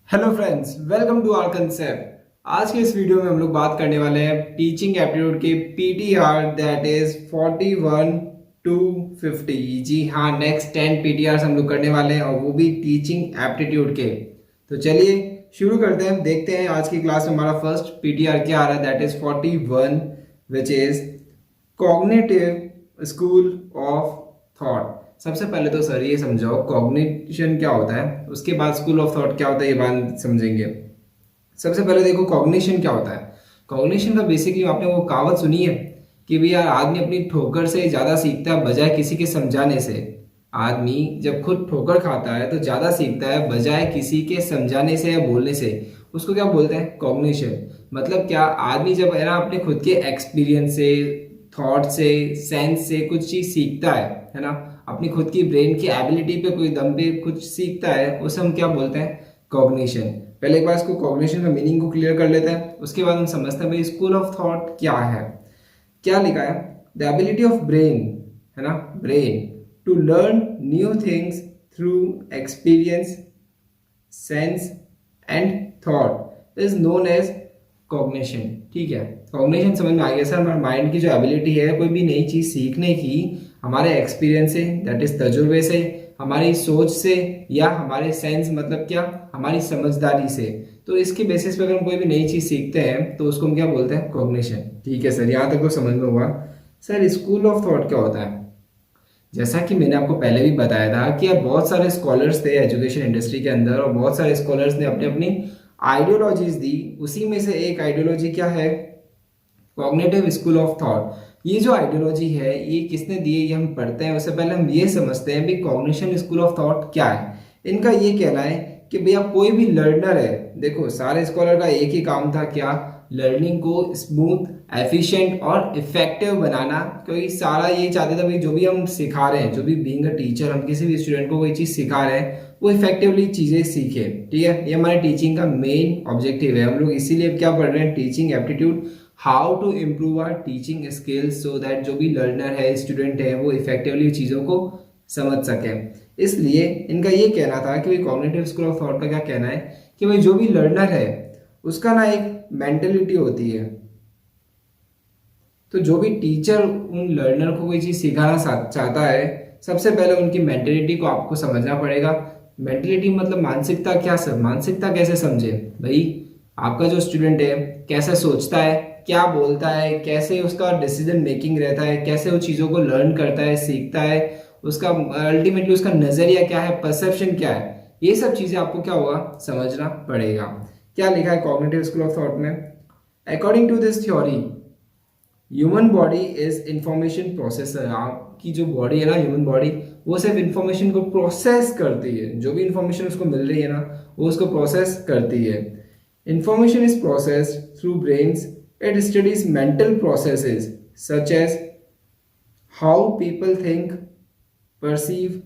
Hello friends, welcome to our concept. आज के इस वीडियो में हम लोग बात करने वाले हैं टीचिंग एप्टीट्यूड के पीटीआर दैट इज 41 टू 50। जी हाँ, नेक्स्ट 10 पीटीआर हम लोग करने वाले हैं और वो भी टीचिंग एप्टीट्यूड के। तो चलिए शुरू करते हैं। देखते हैं आज की क्लास में हमारा फर्स्ट पीटीआर क्या आ रहा है। That is 41 which is cognitive school of thought. सबसे पहले तो सर ये समझाओ कॉग्निशन क्या होता है, उसके बाद स्कूल ऑफ थॉट क्या होता है, ये बात समझेंगे। सबसे पहले देखो कॉग्निशन क्या होता है। कॉग्निशन का बेसिकली आपने वो कहावत सुनी है कि भैया आदमी अपनी ठोकर से ज्यादा सीखता है बजाय किसी के समझाने से। आदमी जब खुद ठोकर खाता है तो ज्यादा सीखता है बजाय किसी के समझाने से या बोलने से। उसको क्या बोलते हैं? कॉग्निशन। मतलब क्या, आदमी जब है ना अपने खुद के एक्सपीरियंस से, थॉट से, सेंस से कुछ चीज सीखता है ना, अपनी खुद की ब्रेन की एबिलिटी पे कोई दम पे कुछ सीखता है, उसे हम क्या बोलते हैं? कॉग्निशन। पहले एक बार इसको कॉग्निशन का मीनिंग को क्लियर कर लेते हैं, उसके बाद हम समझते हैं भाई स्कूल ऑफ थॉट क्या है। क्या लिखा है? द एबिलिटी ऑफ ब्रेन, है ना, brain to learn new things through experience, sense and thought is known as cognition. ठीक है, कॉग्निशन समझ में आ गया सर। हमारे माइंड की जो एबिलिटी है कोई भी नई चीज सीखने की, हमारे एक्सपीरियंस से, दैट इज तजुर्बे से, हमारी सोच से, या हमारे सेंस मतलब क्या, हमारी समझदारी से। तो इसके बेसिस पे अगर हम कोई भी नई चीज सीखते हैं तो उसको हम क्या बोलते हैं? कॉग्निशन। ठीक है सर, यहाँ तक तो समझ में हुआ। सर स्कूल ऑफ थॉट क्या होता है? जैसा कि मैंने आपको पहले भी बताया था कि अब बहुत सारे स्कॉलर्स थे एजुकेशन इंडस्ट्री के अंदर, और बहुत सारे स्कॉलर्स ने अपनी अपनी आइडियोलॉजीज दी। उसी में से एक आइडियोलॉजी क्या है? Cognitive school of thought. ये जो आइडियोलॉजी है ये किसने दी है ये हम पढ़ते हैं। उससे पहले हम ये समझते हैं भी कॉग्निशन स्कूल ऑफ थॉट क्या है। इनका ये कहना है कि भैया कोई भी लर्नर है, देखो सारे स्कॉलर का एक ही काम था, क्या? लर्निंग को स्मूथ, एफिशिएंट और इफेक्टिव बनाना। क्योंकि सारा ये चाहते थे भाई जो भी हम सिखा रहे हैं, जो भी बीइंग अ टीचर हम किसी भी स्टूडेंट को कोई चीज सिखा रहे हैं वो इफेक्टिवली चीजें सीखे। ठीक है, ये हमारे टीचिंग का मेन ऑब्जेक्टिव है। हम लोग इसीलिए क्या पढ़ रहे हैं? Teaching aptitude, how to improve our teaching skills so that जो भी लर्नर है, स्टूडेंट है, वो इफेक्टिवली चीज़ों को समझ सके। इसलिए इनका ये कहना था कि भाई कॉग्निटिव स्कूल ऑफ थॉट का क्या कहना है कि भाई जो भी लर्नर है उसका ना एक मेंटेलिटी होती है। तो जो भी टीचर उन लर्नर को कोई चीज़ सिखाना चाहता है, सबसे पहले उनकी मेंटेलिटी को आपको समझना पड़ेगा। मेंटेलिटी मतलब मानसिकता। क्या सर, मानसिकता कैसे समझे? भाई आपका जो स्टूडेंट है कैसे सोचता है, क्या बोलता है, कैसे उसका डिसीजन मेकिंग रहता है, कैसे वो चीज़ों को लर्न करता है, सीखता है, उसका अल्टीमेटली उसका नज़रिया क्या है, परसेप्शन क्या है, ये सब चीज़ें आपको क्या होगा? समझना पड़ेगा। क्या लिखा है कॉग्निटिव स्कूल ऑफ थॉट में? According to this theory, human body is information processor. आपकी जो बॉडी है ना, ह्यूमन बॉडी, वो सिर्फ इंफॉर्मेशन को प्रोसेस करती है। जो भी इंफॉर्मेशन उसको मिल रही है ना, वो उसको प्रोसेस करती है। Information is processed through brains. It studies mental processes such as how people think, perceive,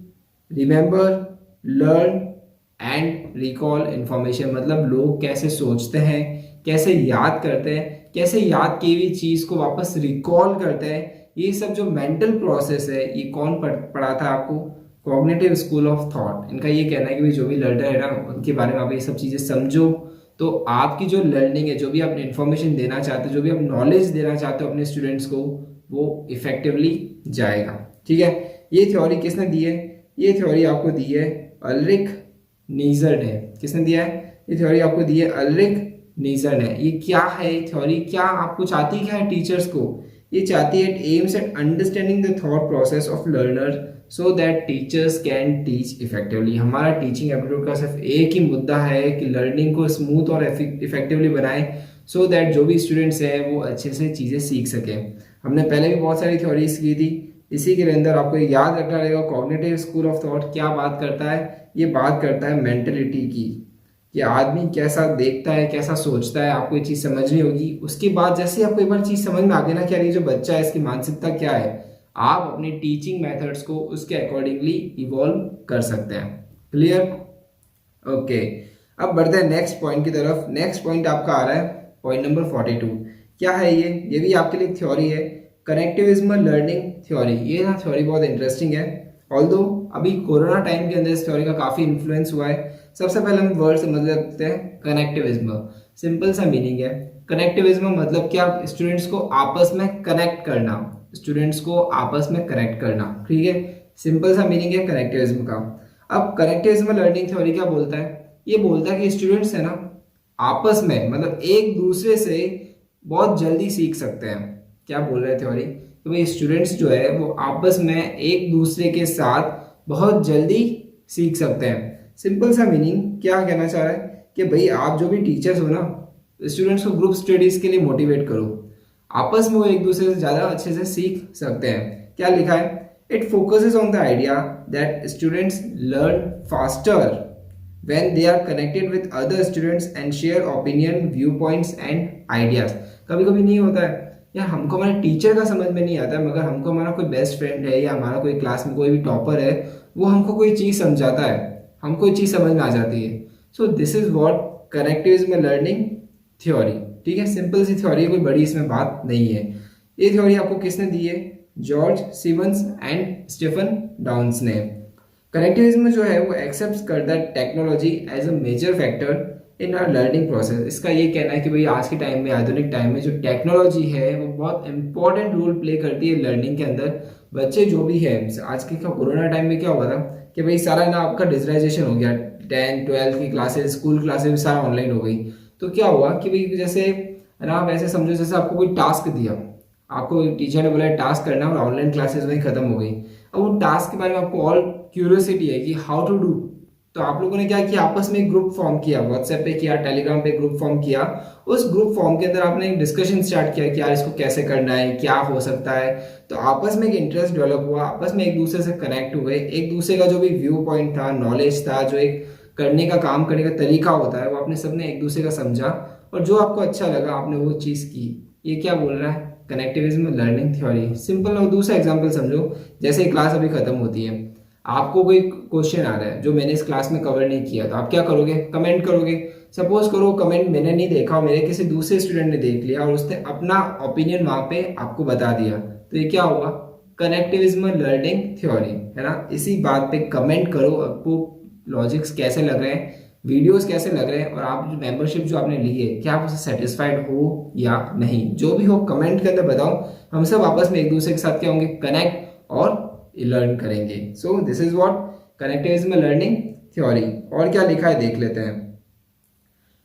remember, learn and recall information. मतलब लोग कैसे सोचते हैं, कैसे याद करते हैं, कैसे याद की हुई चीज को वापस रिकॉल करते हैं, ये सब जो मेंटल प्रोसेस है ये कौन पढ़ा था आपको? Cognitive school of thought. इनका ये कहना है कि जो भी लर्नर है ना, उनके बारे में आप ये सब चीजें समझो तो आपकी जो लर्निंग है, जो भी आप इन्फॉर्मेशन देना चाहते हो, जो भी आप नॉलेज देना चाहते हो अपने स्टूडेंट्स को, वो इफेक्टिवली जाएगा। ठीक है, ये थ्योरी किसने दी है? ये थ्योरी आपको दी है अल्रिक नीजर ने। किसने दिया है ये थ्योरी? आपको दी है अल्रिक नीजर ने। ये क्या है थ्योरी? क्या आपको चाहती क्या है टीचर्स को? ये चाहती है, it aims at understanding the thought process of learner so that teachers can teach effectively. हमारा टीचिंग एप्टीट्यूड का सिर्फ एक ही मुद्दा है कि लर्निंग को स्मूथ और इफेक्टिवली बनाए सो दैट जो भी स्टूडेंट्स हैं वो अच्छे से चीज़ें सीख सकें। हमने पहले भी बहुत सारी थ्योरीज की थी, इसी के अंदर आपको याद रखना रहेगा कॉग्निटिव स्कूल ऑफ थॉट क्या बात करता है। ये बात करता है मेंटलिटी की, कि आदमी कैसा देखता है, कैसा सोचता है। आपको ये चीज़ समझनी होगी। उसके बाद जैसे आपको एक बार चीज़ समझ में आ गई ना कि यार ये जो बच्चा है इसकी मानसिकता क्या है, आप अपने टीचिंग मेथड्स को उसके अकॉर्डिंगली इवॉल्व कर सकते हैं। क्लियर? ओके, अब बढ़ते हैं नेक्स्ट पॉइंट की तरफ। नेक्स्ट पॉइंट आपका आ रहा है पॉइंट नंबर 42। क्या है ये भी आपके लिए थ्योरी है, कनेक्टिविज्म लर्निंग थ्योरी। ये ना थ्योरी बहुत इंटरेस्टिंग है। ऑल्दो अभी कोरोना टाइम के अंदर इस थ्योरी का काफ़ी इन्फ्लुएंस हुआ है। सबसे पहले हम वर्ड समझ लेते हैं कनेक्टिविज्म। सिंपल सा मीनिंग है कनेक्टिविज्म मतलब क्या, स्टूडेंट्स को आपस में कनेक्ट करना, स्टूडेंट्स को आपस में कनेक्ट करना, ठीक है। सिंपल सा मीनिंग है कनेक्टिविज्म का। अब कनेक्टिविज्म लर्निंग थ्योरी क्या बोलता है, ये बोलता है कि स्टूडेंट्स है ना आपस में मतलब एक दूसरे से बहुत जल्दी सीख सकते हैं। क्या बोल रहे हैं थ्योरी, तो भाई स्टूडेंट्स जो है वो आपस में एक दूसरे के साथ बहुत जल्दी सीख सकते हैं। सिंपल सा मीनिंग क्या कहना चाह रहा है कि भाई आप जो भी टीचर्स हो ना, स्टूडेंट्स को ग्रुप स्टडीज के लिए मोटिवेट करो, आपस में वो एक दूसरे से ज़्यादा अच्छे से सीख सकते हैं। क्या लिखा है, it focuses on the idea that students learn faster when they are connected with other students and share opinion, viewpoints and ideas। कभी कभी नहीं होता है यार, हमको हमारे टीचर का समझ में नहीं आता है, मगर हमको हमारा कोई बेस्ट फ्रेंड है या हमारा कोई क्लास में कोई भी टॉपर है, वो हमको कोई चीज़ समझाता है, हमको कोई चीज़ समझ में आ जाती है। So this is what connectivism learning theory, ठीक है। सिंपल सी थ्योरी है, कोई बड़ी इसमें बात नहीं है। ये थ्योरी आपको किसने दी है, George Siemens and Stephen Downes ने। कनेक्टिविज्म जो है वो एक्सेप्ट करता है technology as a major factor in our learning process. इसका ये कहना है कि भाई आज के टाइम में, आधुनिक टाइम में जो टेक्नोलॉजी है वो बहुत इंपॉर्टेंट रोल प्ले करती है लर्निंग के अंदर। बच्चे जो भी है, आज के कोरोना टाइम में क्या हुआ था कि भाई सारा ना आपका डिजिटलाइजेशन हो गया, 10-12 की क्लासेस, स्कूल क्लासेस भी सारा ऑनलाइन हो गई। तो क्या हुआ कि भाई जैसे ना आप ऐसे समझो जैसे आपको कोई टास्क दिया, आपको टीचर ने बोला टास्क करना और ऑनलाइन क्लासेस वहीं खत्म हो गई। अब वो टास्क के बारे में आपको और क्यूरियोसिटी है कि हाउ टू डू, तो आप लोगों ने क्या किया, आपस में एक ग्रुप फॉर्म किया, व्हाट्सएप पे किया, टेलीग्राम पे ग्रुप फॉर्म किया। उस ग्रुप फॉर्म के अंदर आपने एक डिस्कशन स्टार्ट किया कि यार इसको कैसे करना है, क्या हो सकता है। तो आपस में एक इंटरेस्ट डेवलप हुआ, आपस में एक दूसरे से कनेक्ट हुए, एक दूसरे का जो भी व्यू पॉइंट था, नॉलेज था, जो एक करने का काम करने का तरीका होता है, वो आपने सबने एक दूसरे का समझा और जो आपको अच्छा लगा आपने वो चीज़ की। ये क्या बोल रहा है, कनेक्टिविज्म लर्निंग थ्योरी। सिंपल। और दूसरा एग्जांपल समझो, जैसे क्लास अभी खत्म होती है, आपको कोई क्वेश्चन आ रहा है जो मैंने इस क्लास में कवर नहीं किया, तो आप क्या करोगे, कमेंट करोगे। सपोज करो कमेंट मैंने नहीं देखा, मेरे किसी दूसरे स्टूडेंट ने देख लिया और उसने अपना ओपिनियन वहां पे आपको बता दिया, तो ये क्या हुआ, कनेक्टिविज्म लर्निंग थ्योरी, है ना। इसी बात पे कमेंट करो, आपको लॉजिक्स कैसे लग रहे हैं, वीडियोस कैसे लग रहे हैं, और आप जो मेंबरशिप जो आपने ली है क्या आप उससे सेटिस्फाइड हो या नहीं। जो भी हो कमेंट के अंदर बताओ, हम सब आपस में एक दूसरे के साथ क्या होंगे, कनेक्ट और लर्न करेंगे। So this is what connectivism learning theory. और क्या लिखा है देख लेते हैं।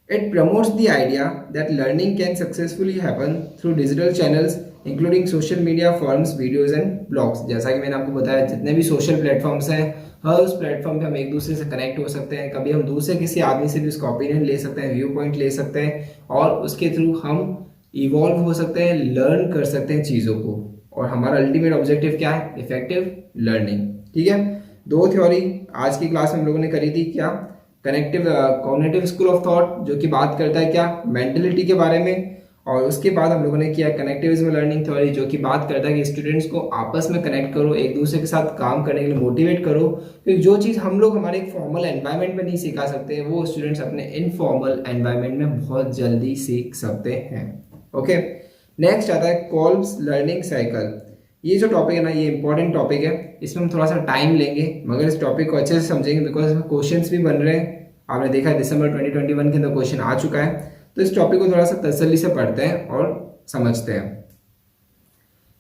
It promotes the idea that learning can successfully happen through digital channels including social media forms, videos and blogs. जैसा कि मैंने आपको बताया, जितने भी सोशल प्लेटफॉर्म्स हैं, हर उस प्लेटफॉर्म पे हम एक दूसरे से कनेक्ट हो सकते हैं। कभी हम दूसरे किसी आदमी से भी उसका ओपिनियन ले सकते हैं, व्यू पॉइंट ले सकते हैं, और उसके थ्रू हम इवॉल्व हो सकते हैं, लर्न कर सकते हैं चीज़ों को। और हमारा अल्टीमेट ऑब्जेक्टिव क्या है, इफेक्टिव लर्निंग, ठीक है। दो थ्योरी आज की क्लास में हम लोगों ने करी थी, क्या, connective cognitive school of thought जो कि बात करता है क्या, मेंटलिटी के बारे में, और उसके बाद हम लोगों ने किया कनेक्टिविज्म लर्निंग थ्योरी जो कि बात करता है कि स्टूडेंट्स को आपस में कनेक्ट करो, एक दूसरे के साथ काम करने के लिए मोटिवेट करो, क्योंकि जो चीज़ हम लोग हमारे एक फॉर्मल एनवायरनमेंट में नहीं सिखा सकते, वो स्टूडेंट्स अपने इनफॉर्मल एनवायरनमेंट में बहुत जल्दी सीख सकते हैं। ओके, नेक्स्ट आता है कोल्ब्स लर्निंग साइकिल। ये जो टॉपिक है ना, ये इंपॉर्टेंट टॉपिक है, इसमें हम थोड़ा सा टाइम लेंगे, मगर इस टॉपिक को अच्छे से समझेंगे, बिकॉज इसमें क्वेश्चंस भी बन रहे हैं। आपने देखा है दिसंबर 2021 के अंदर क्वेश्चन आ चुका है, तो इस टॉपिक को थोड़ा सा तसल्ली से पढ़ते हैं और समझते हैं।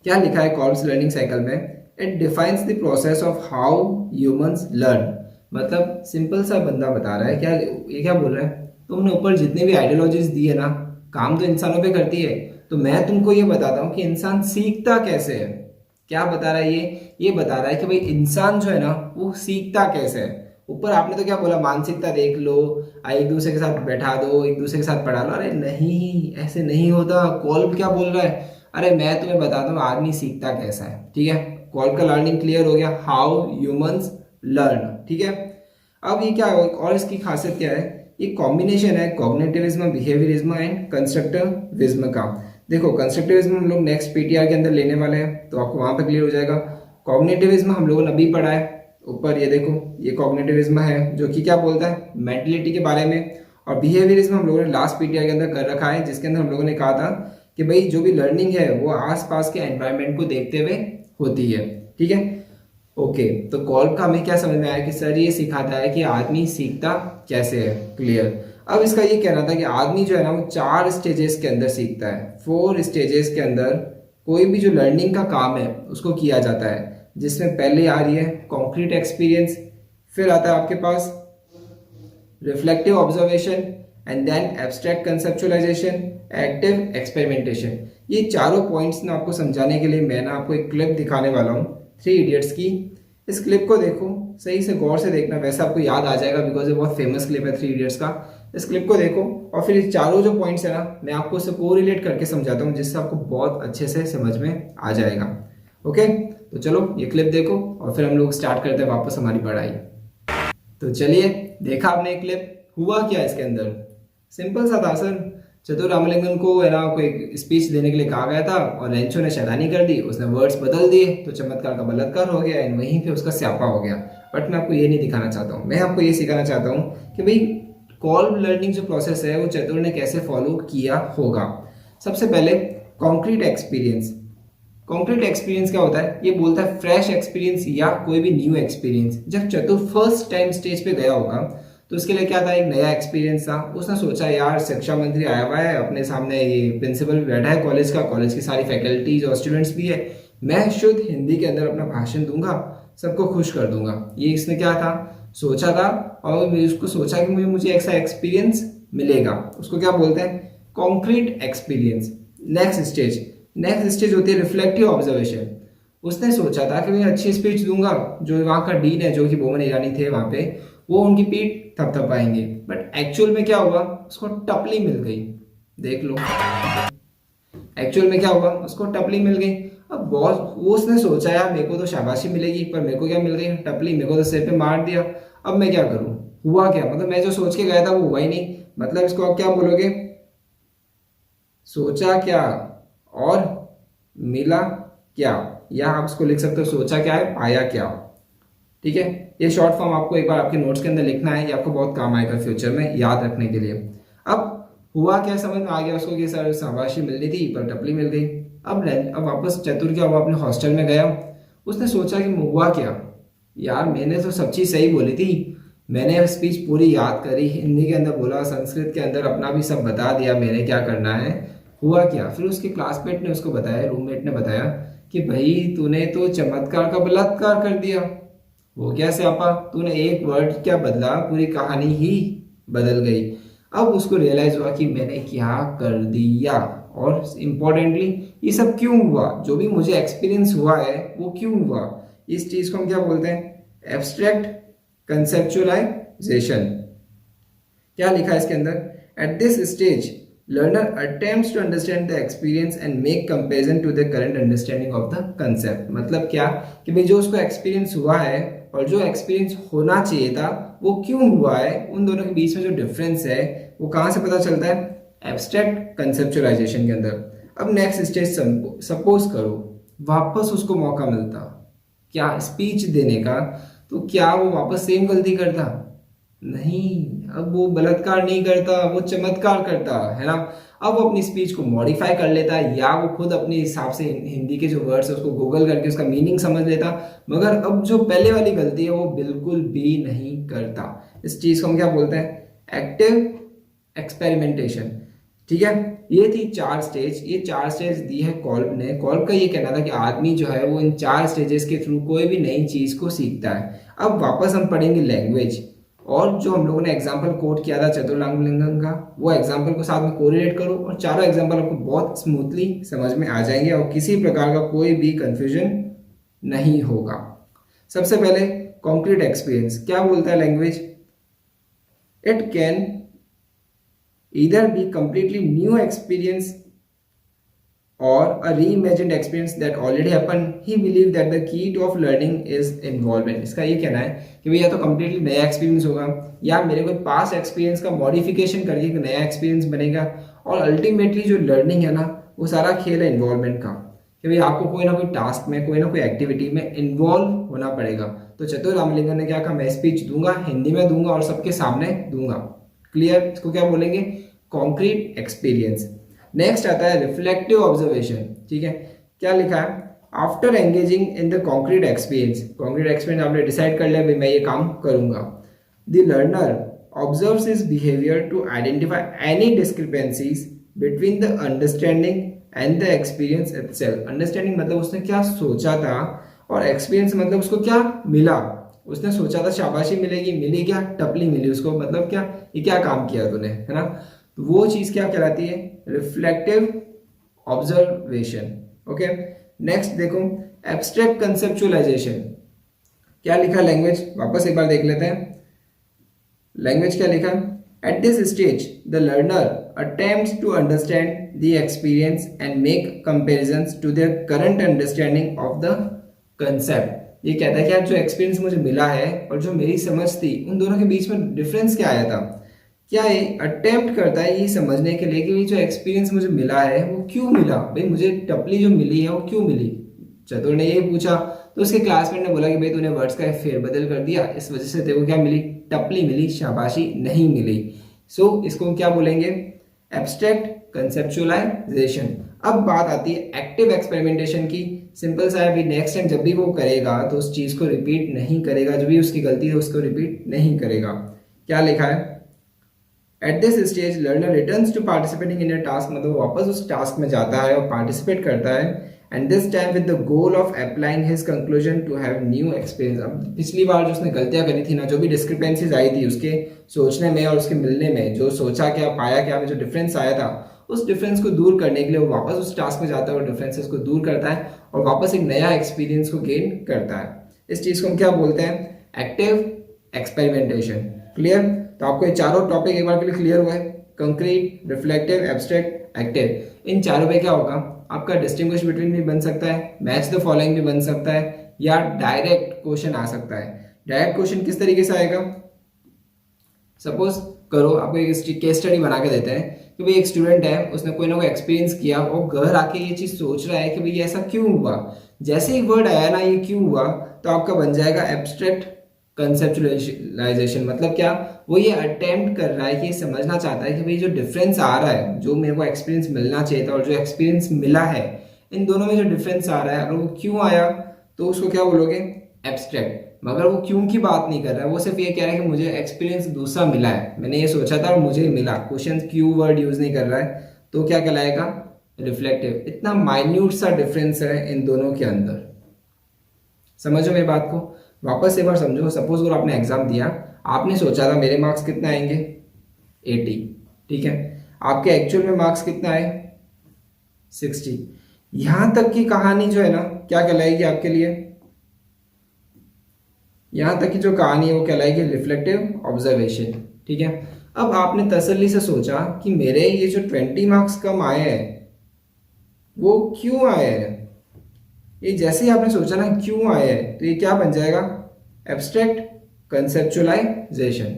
क्या लिखा है कोल्ब्स लर्निंग साइकिल में, it defines the process of how humans learn. मतलब सिंपल सा बंदा बता रहा है, क्या ये क्या बोल रहा है, तुमने ऊपर जितने भी आइडियोलॉजीज दी है ना, काम तो इंसानों पे करती है, तो मैं तुमको ये बताता हूँ कि इंसान सीखता कैसे है। क्या बता रहा है ये बता रहा है कि भाई इंसान जो है ना वो सीखता कैसे है। ऊपर आपने तो क्या बोला, मानसिकता देख लो, एक दूसरे के साथ बैठा दो, एक दूसरे के साथ पढ़ा लो। अरे नहीं, ऐसे नहीं होता। कॉल्ब क्या बोल रहा है, अरे मैं तुम्हें बताता हूँ आदमी सीखता कैसा है, ठीक है। कॉल्ब का लर्निंग क्लियर हो गया, हाउ ह्यूमंस लर्न, ठीक है। अब ये क्या है, और इसकी खासियत क्या है, ये कॉम्बिनेशन है कॉग्निटिविज्म, बिहेवियरिज्म एंड कंस्ट्रक्टिविज्म का। देखो कंस्ट्रक्टिविज्म हम लोग नेक्स्ट पीटीआर के अंदर लेने वाले हैं, तो आपको वहां पर क्लियर हो जाएगा। कॉग्निटिविज्म हम लोगों ने अभी पढ़ा है, ऊपर ये देखो, ये कॉग्निटिविज्म है जो कि क्या बोलता है, मेंटलिटी के बारे में। और बिहेवियरिज्म हम लोगों ने लास्ट पीटीआर के अंदर कर रखा है, जिसके अंदर हम लोगों ने कहा था कि भाई जो भी लर्निंग है वो आसपास के एनवायरनमेंट को देखते हुए होती है, ठीक है। ओके, तो कॉल्ब का हमें क्या समझ में आया कि सर ये सिखाता है कि आदमी सीखता कैसे है। क्लियर। अब इसका ये कहना था कि आदमी जो है ना वो 4 स्टेजेस के अंदर सीखता है, 4 स्टेजेस के अंदर कोई भी जो लर्निंग का काम है उसको किया जाता है, जिसमें पहले आ रही है कॉन्क्रीट एक्सपीरियंस, फिर आता है आपके पास reflective observation, and then abstract conceptualization, active experimentation. ये चारों पॉइंट्स ना आपको समझाने के लिए मैं ना आपको एक क्लिप दिखाने वाला हूँ, थ्री इडियट्स की। इस क्लिप को देखो, सही से गौर से देखना, वैसे आपको याद आ जाएगा बिकॉज ये बहुत फेमस क्लिप है थ्री इडियट्स का। इस क्लिप को देखो और फिर ये चारों जो पॉइंट्स है ना मैं आपको उससे को रिलेट करके समझाता हूँ, जिससे आपको बहुत अच्छे से समझ में आ जाएगा। ओके, तो चलो ये क्लिप देखो और फिर हम लोग स्टार्ट करते हैं वापस हमारी पढ़ाई। तो चलिए, देखा आपने क्लिप, हुआ क्या इसके अंदर? सिंपल सा था सर, चतुर रामलिंगन को है ना कोई स्पीच देने के लिए कहा गया था और रेंचो ने शैतानी कर दी, उसने वर्ड्स बदल दिए तो चमत्कार का बलात्कार हो गया एंड वहीं पे उसका स्यापा हो गया। बट मैं आपको ये नहीं दिखाना चाहता हूँ, मैं आपको ये सिखाना चाहता हूँ कि भाई कॉल्ब लर्निंग जो प्रोसेस है वो चतुर ने कैसे फॉलो किया होगा। सबसे पहले कॉन्क्रीट एक्सपीरियंस। कॉन्क्रीट एक्सपीरियंस क्या होता है? ये बोलता है फ्रेश एक्सपीरियंस या कोई भी न्यू एक्सपीरियंस। जब चतुर फर्स्ट टाइम स्टेज पे गया होगा तो उसके लिए क्या था? एक नया एक्सपीरियंस था। उसने सोचा यार शिक्षा मंत्री आया हुआ है, अपने सामने ये प्रिंसिपल भी बैठा है कॉलेज का, कॉलेज की सारी फैकल्टीज और स्टूडेंट्स भी है, मैं शुद्ध हिंदी के अंदर अपना भाषण दूंगा, सबको खुश कर दूंगा। ये इसने क्या था? सोचा था, और उसको सोचा कि मुझे ऐसा एक्सपीरियंस मिलेगा। उसको क्या बोलते हैं? Concrete experience. नेक्स्ट स्टेज होती है रिफ्लेक्टिव ऑब्जर्वेशन। उसने सोचा था कि मैं अच्छी स्पीच दूंगा, जो वहाँ का डीन है जो कि बोमन ईरानी थे वहाँ पे, वो उनकी पीठ थपथपाएंगे। बट एक्चुअल में क्या हुआ? उसको टपली मिल गई। देख लो, एक्चुअल में क्या हुआ? उसको टपली मिल गई। अब बॉस, वो उसने सोचा यार मेरे को तो शाबाशी मिलेगी, पर मेरे को क्या मिल गई? टपली। मेरे को तो सिर पे मार दिया, अब मैं क्या करूं? हुआ क्या? मतलब मैं जो सोच के गया था वो हुआ ही नहीं। मतलब इसको आप क्या बोलोगे? सोचा क्या और मिला क्या, या आप इसको लिख सकते हो सोचा क्या है पाया क्या। ठीक है, ये शॉर्ट फॉर्म आपको एक बार आपके नोट्स के अंदर लिखना है, ये आपको बहुत काम आएगा फ्यूचर में याद रखने के लिए। अब हुआ क्या समझ में आ गया उसको कि सर शाबाशी मिलनी थी पर टपली मिल गई। अब वापस चतुर क्या हुआ? अपने हॉस्टल में गया। उसने सोचा कि हुआ क्या यार, मैंने तो सब चीज़ सही बोली थी, मैंने स्पीच पूरी याद करी, हिंदी के अंदर बोला, संस्कृत के अंदर अपना भी सब बता दिया मैंने क्या करना है। हुआ क्या? फिर उसके क्लासमेट ने उसको बताया, रूममेट ने बताया कि भाई तूने तो चमत्कार का बलात्कार कर दिया। वो क्या स्यापा, तूने एक वर्ड क्या बदला, पूरी कहानी ही बदल गई। अब उसको रियलाइज हुआ कि मैंने क्या कर दिया, और इम्पोर्टेंटली ये सब क्यों हुआ, जो भी मुझे एक्सपीरियंस हुआ है वो क्यों हुआ। इस चीज को हम क्या बोलते हैं? Abstract conceptualisation. क्या लिखा है इसके अंदर? Eight this stage learner attempts to understand the experience and make comparison to the current understanding of the concept। मतलब क्या कि भाई जो उसको एक्सपीरियंस हुआ है और जो एक्सपीरियंस होना चाहिए था वो क्यों हुआ है, उन दोनों के बीच में जो डिफरेंस है वो कहाँ से पता चलता है? एब्स्ट्रैक्ट कंसेप्चुअलाइजेशन के अंदर। अब नेक्स्ट स्टेज, सपोज करो वापस उसको मौका मिलता क्या स्पीच देने का, तो क्या वो वापस सेम गलती करता? नहीं, अब वो बलात्कार नहीं करता, वो चमत्कार करता है ना। अब वो अपनी स्पीच को मॉडिफाई कर लेता, या वो खुद अपने हिसाब से हिंदी के जो वर्ड्स है उसको गूगल करके उसका मीनिंग समझ लेता, मगर अब जो पहले वाली गलती है वो बिल्कुल भी नहीं करता। इस चीज को हम क्या बोलते हैं? Active experimentation. ठीक है, ये थी 4 स्टेज, ये 4 स्टेज दी है कॉल्ब ने। कॉल्ब का ये कहना था कि आदमी जो है वो इन 4 स्टेजेस के थ्रू कोई भी नई चीज को सीखता है। अब वापस हम पढ़ेंगे लैंग्वेज, और जो हम लोगों ने एग्जाम्पल कोट किया था चतुर रामलिंगन का, वो एग्जाम्पल को साथ में कोरिलेट करो और चारों एग्जाम्पल आपको बहुत स्मूथली समझ में आ जाएंगे और किसी प्रकार का कोई भी कंफ्यूजन नहीं होगा। सबसे पहले कॉन्क्रीट एक्सपीरियंस क्या बोलता है language? It can either be completely new experience or a reimagined experience that already happened. He believed that the key to of learning is involvement। इसका ये कहना है कि भैया तो कम्प्लीटली नया एक्सपीरियंस होगा, या मेरे को पास एक्सपीरियंस का मॉडिफिकेशन करके एक नया एक्सपीरियंस बनेगा, और अल्टीमेटली जो लर्निंग है ना वो सारा खेल है इन्वॉल्वमेंट का, कि भाई आपको कोई ना कोई टास्क में, कोई ना कोई एक्टिविटी में इन्वॉल्व होना पड़ेगा। तो चतुर रामलिंगन ने क्या कहा? मैं स्पीच दूंगा, हिंदी में दूंगा और सबके सामने दूंगा। क्लियर? इसको क्या बोलेंगे? Concrete experience. नेक्स्ट आता है रिफ्लेक्टिव ऑब्जर्वेशन। ठीक है, क्या लिखा है? After engaging in the concrete experience आपने डिसाइड कर लिया भाई मैं ये काम करूंगा, the learner observes his behaviour to identify any discrepancies between the understanding and the experience itself. Understanding मतलब उसने क्या सोचा था, और एक्सपीरियंस मतलब उसको क्या मिला। उसने सोचा था शाबाशी मिलेगी, मिली क्या, टपली मिली उसको, मतलब क्या, ये क्या काम किया तूने, है ना। तो वो चीज क्या कहलाती है, रिफ्लेक्टिव ऑब्जर्वेशन। ओके, नेक्स्ट देखो एब्स्ट्रैक्ट कंसेप्चुअलाइजेशन। क्या लिखा लैंग्वेज, वापस एक बार देख लेते हैं। लैंग्वेज क्या लिखा, at this stage the learner attempts to understand the experience and make comparisons to their current understanding of the concept. ये कहता है कि यार जो एक्सपीरियंस मुझे मिला है और जो मेरी समझ थी, उन दोनों के बीच में डिफरेंस क्या आया था। क्या ये अटेम्प्ट करता है ये समझने के लिए कि ये जो एक्सपीरियंस मुझे मिला है वो क्यों मिला, भाई मुझे टपली जो मिली है वो क्यों मिली। चतुर ने ये पूछा तो उसके क्लासमेट ने बोला कि भाई तूने वर्ड्स का फेरबदल कर दिया, इस वजह से तेरे को क्या मिली, टपली मिली, शाबाशी नहीं मिली। सो इसको क्या बोलेंगे, एब्स्ट्रैक्ट कंसेप्चुअलाइजेशन। अब बात आती है एक्टिव एक्सपेरिमेंटेशन की। सिंपल सा है, नेक्स्ट टाइम जब भी वो करेगा तो उस चीज को रिपीट नहीं करेगा, जो भी उसकी गलती है उसको रिपीट नहीं करेगा। क्या लिखा है, at this stage learner returns to participating in a task, मतलब वापस उस टास्क में जाता है और पार्टिसिपेट करता है, and this time with the goal of applying his conclusion to have new experience. अब पिछली बार जो उसने गलतियां करी थी ना, जो भी डिस्क्रिपेंसीज आई थी उसके सोचने में और उसके मिलने में, जो सोचा क्या पाया क्या में जो डिफरेंस आया था, उस डिफरेंस को दूर करने के लिए वो वापस उस टास्क में जाता है और डिफरेंसेस को दूर करता है और वापस एक नया एक्सपीरियंस को गेन करता है। इस चीज को हम क्या बोलते हैं, एक्टिव एक्सपेरिमेंटेशन। क्लियर, तो आपको ये चारों टॉपिक एक बार के लिए क्लियर हुआ है, कंक्रीट, रिफ्लेक्टिव, एब्स्ट्रैक्ट, एक्टिव। इन चारों पे क्या होगा, आपका डिस्टिंग्विश बिटवीन भी बन सकता है, मैच द फॉलोइंग भी बन सकता है, या डायरेक्ट क्वेश्चन आ सकता है। डायरेक्ट क्वेश्चन किस तरीके से आएगा, सपोज करो आपको एक केस स्टडी बना के देते हैं कि भाई एक स्टूडेंट है, उसने कोई ना कोई एक्सपीरियंस किया और घर आके ये चीज सोच रहा है कि भाई ऐसा क्यों हुआ। जैसे ही वर्ड आया ना ये क्यों हुआ, तो आपका बन जाएगा एब्स्ट्रैक्ट कंसेप्चुअलाइजेशन। मतलब क्या, वो ये अटेम्प्ट कर रहा है कि समझना चाहता है कि भाई जो डिफरेंस आ रहा है, जो मेरे को एक्सपीरियंस मिलना चाहिए था और जो एक्सपीरियंस मिला है, इन दोनों में जो डिफरेंस आ रहा है और वो क्यों आया, तो उसको क्या बोलोगे, एब्स्ट्रैक्ट। मगर वो क्यों की बात नहीं कर रहा है, वो सिर्फ ये कह रहा है कि मुझे एक्सपीरियंस दूसरा मिला है, मैंने ये सोचा था और मुझे मिला। क्वेश्चन क्यों वर्ड यूज नहीं कर रहा है, तो क्या कहलाएगा, रिफ्लेक्टिव। इतना माइन्यूट सा डिफरेंस है इन दोनों के अंदर। समझो मेरी बात को, वापस एक बार समझो। सपोज अगर आपने एग्जाम दिया, आपने सोचा था मेरे मार्क्स कितना आएंगे 80, ठीक है, आपके एक्चुअल में मार्क्स कितना आए 60। यहां तक की कहानी जो है ना क्या कहलाएगी आपके लिए, यहां तक की जो कहानी है वो कहलाएगी रिफ्लेक्टिव ऑब्जर्वेशन। ठीक है, अब आपने तसल्ली से सोचा कि मेरे ये जो 20 मार्क्स कम आए हैं वो क्यों आए हैं। ये जैसे ही आपने सोचा ना क्यों आए हैं, तो ये क्या बन जाएगा, एब्स्ट्रैक्ट कंसेप्चुअलाइजेशन।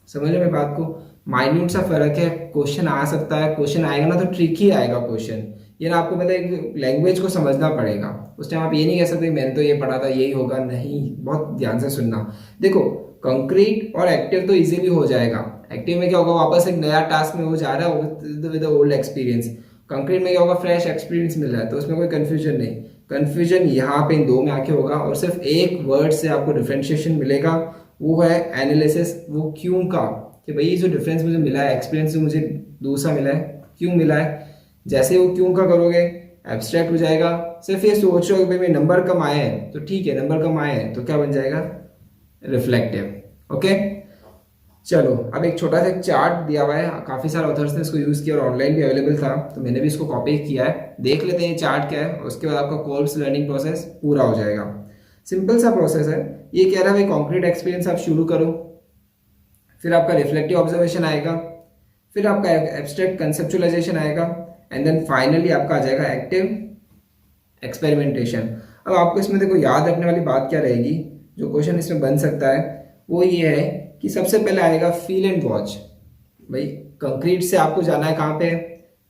समझ में बात को, माइन्यूट सा फर्क है। क्वेश्चन आ सकता है, क्वेश्चन आएगा ना तो ट्रिकी आएगा क्वेश्चन। ये ना आपको मतलब एक लैंग्वेज को समझना पड़ेगा। उस टाइम आप ये नहीं कह सकते मैंने तो ये पढ़ा था यही होगा, नहीं, बहुत ध्यान से सुनना। देखो कंक्रीट और एक्टिव तो इजीली हो जाएगा। एक्टिव में क्या होगा, वापस एक नया टास्क में हो जा रहा है विद ओल्ड एक्सपीरियंस। कंक्रीट में क्या होगा, फ्रेश एक्सपीरियंस मिल रहा है, तो उसमें कोई कंफ्यूजन नहीं। कंफ्यूजन यहाँ पे इन दो में आके होगा और सिर्फ एक वर्ड से आपको डिफरेंशिएशन मिलेगा, वो है एनालिसिस। वो क्यों का, कि भाई जो डिफरेंस मुझे मिला है, एक्सपीरियंस जो मुझे दूसरा मिला है, क्यों मिला है। जैसे वो क्यों का करोगे एब्स्ट्रैक्ट हो जाएगा। सिर्फ ये सोचो कि भाई मेरे नंबर कम आए हैं तो ठीक है, नंबर कम आए हैं तो क्या बन जाएगा, रिफ्लेक्टिव। ओके, चलो अब एक छोटा सा चार्ट दिया हुआ है, काफी सारे ऑथर्स ने इसको यूज किया और ऑनलाइन भी अवेलेबल था, तो मैंने भी इसको कॉपी किया है। देख लेते हैं ये चार्ट क्या है, उसके बाद आपका कोर्स लर्निंग प्रोसेस पूरा हो जाएगा। सिंपल सा प्रोसेस है। ये कह रहा है भाई कॉन्क्रीट एक्सपीरियंस आप शुरू करो, फिर आपका रिफ्लेक्टिव ऑब्जर्वेशन आएगा, फिर आपका एब्स्ट्रैक्ट कंसेप्चुअलाइजेशन आएगा, एंड देन फाइनली आपका आ जाएगा एक्टिव एक्सपेरिमेंटेशन। अब आपको इसमें देखो याद रखने वाली बात क्या रहेगी, जो क्वेश्चन इसमें बन सकता है वो ये है कि सबसे पहले आएगा फील एंड वॉच। भाई कंक्रीट से आपको जाना है कहाँ पे,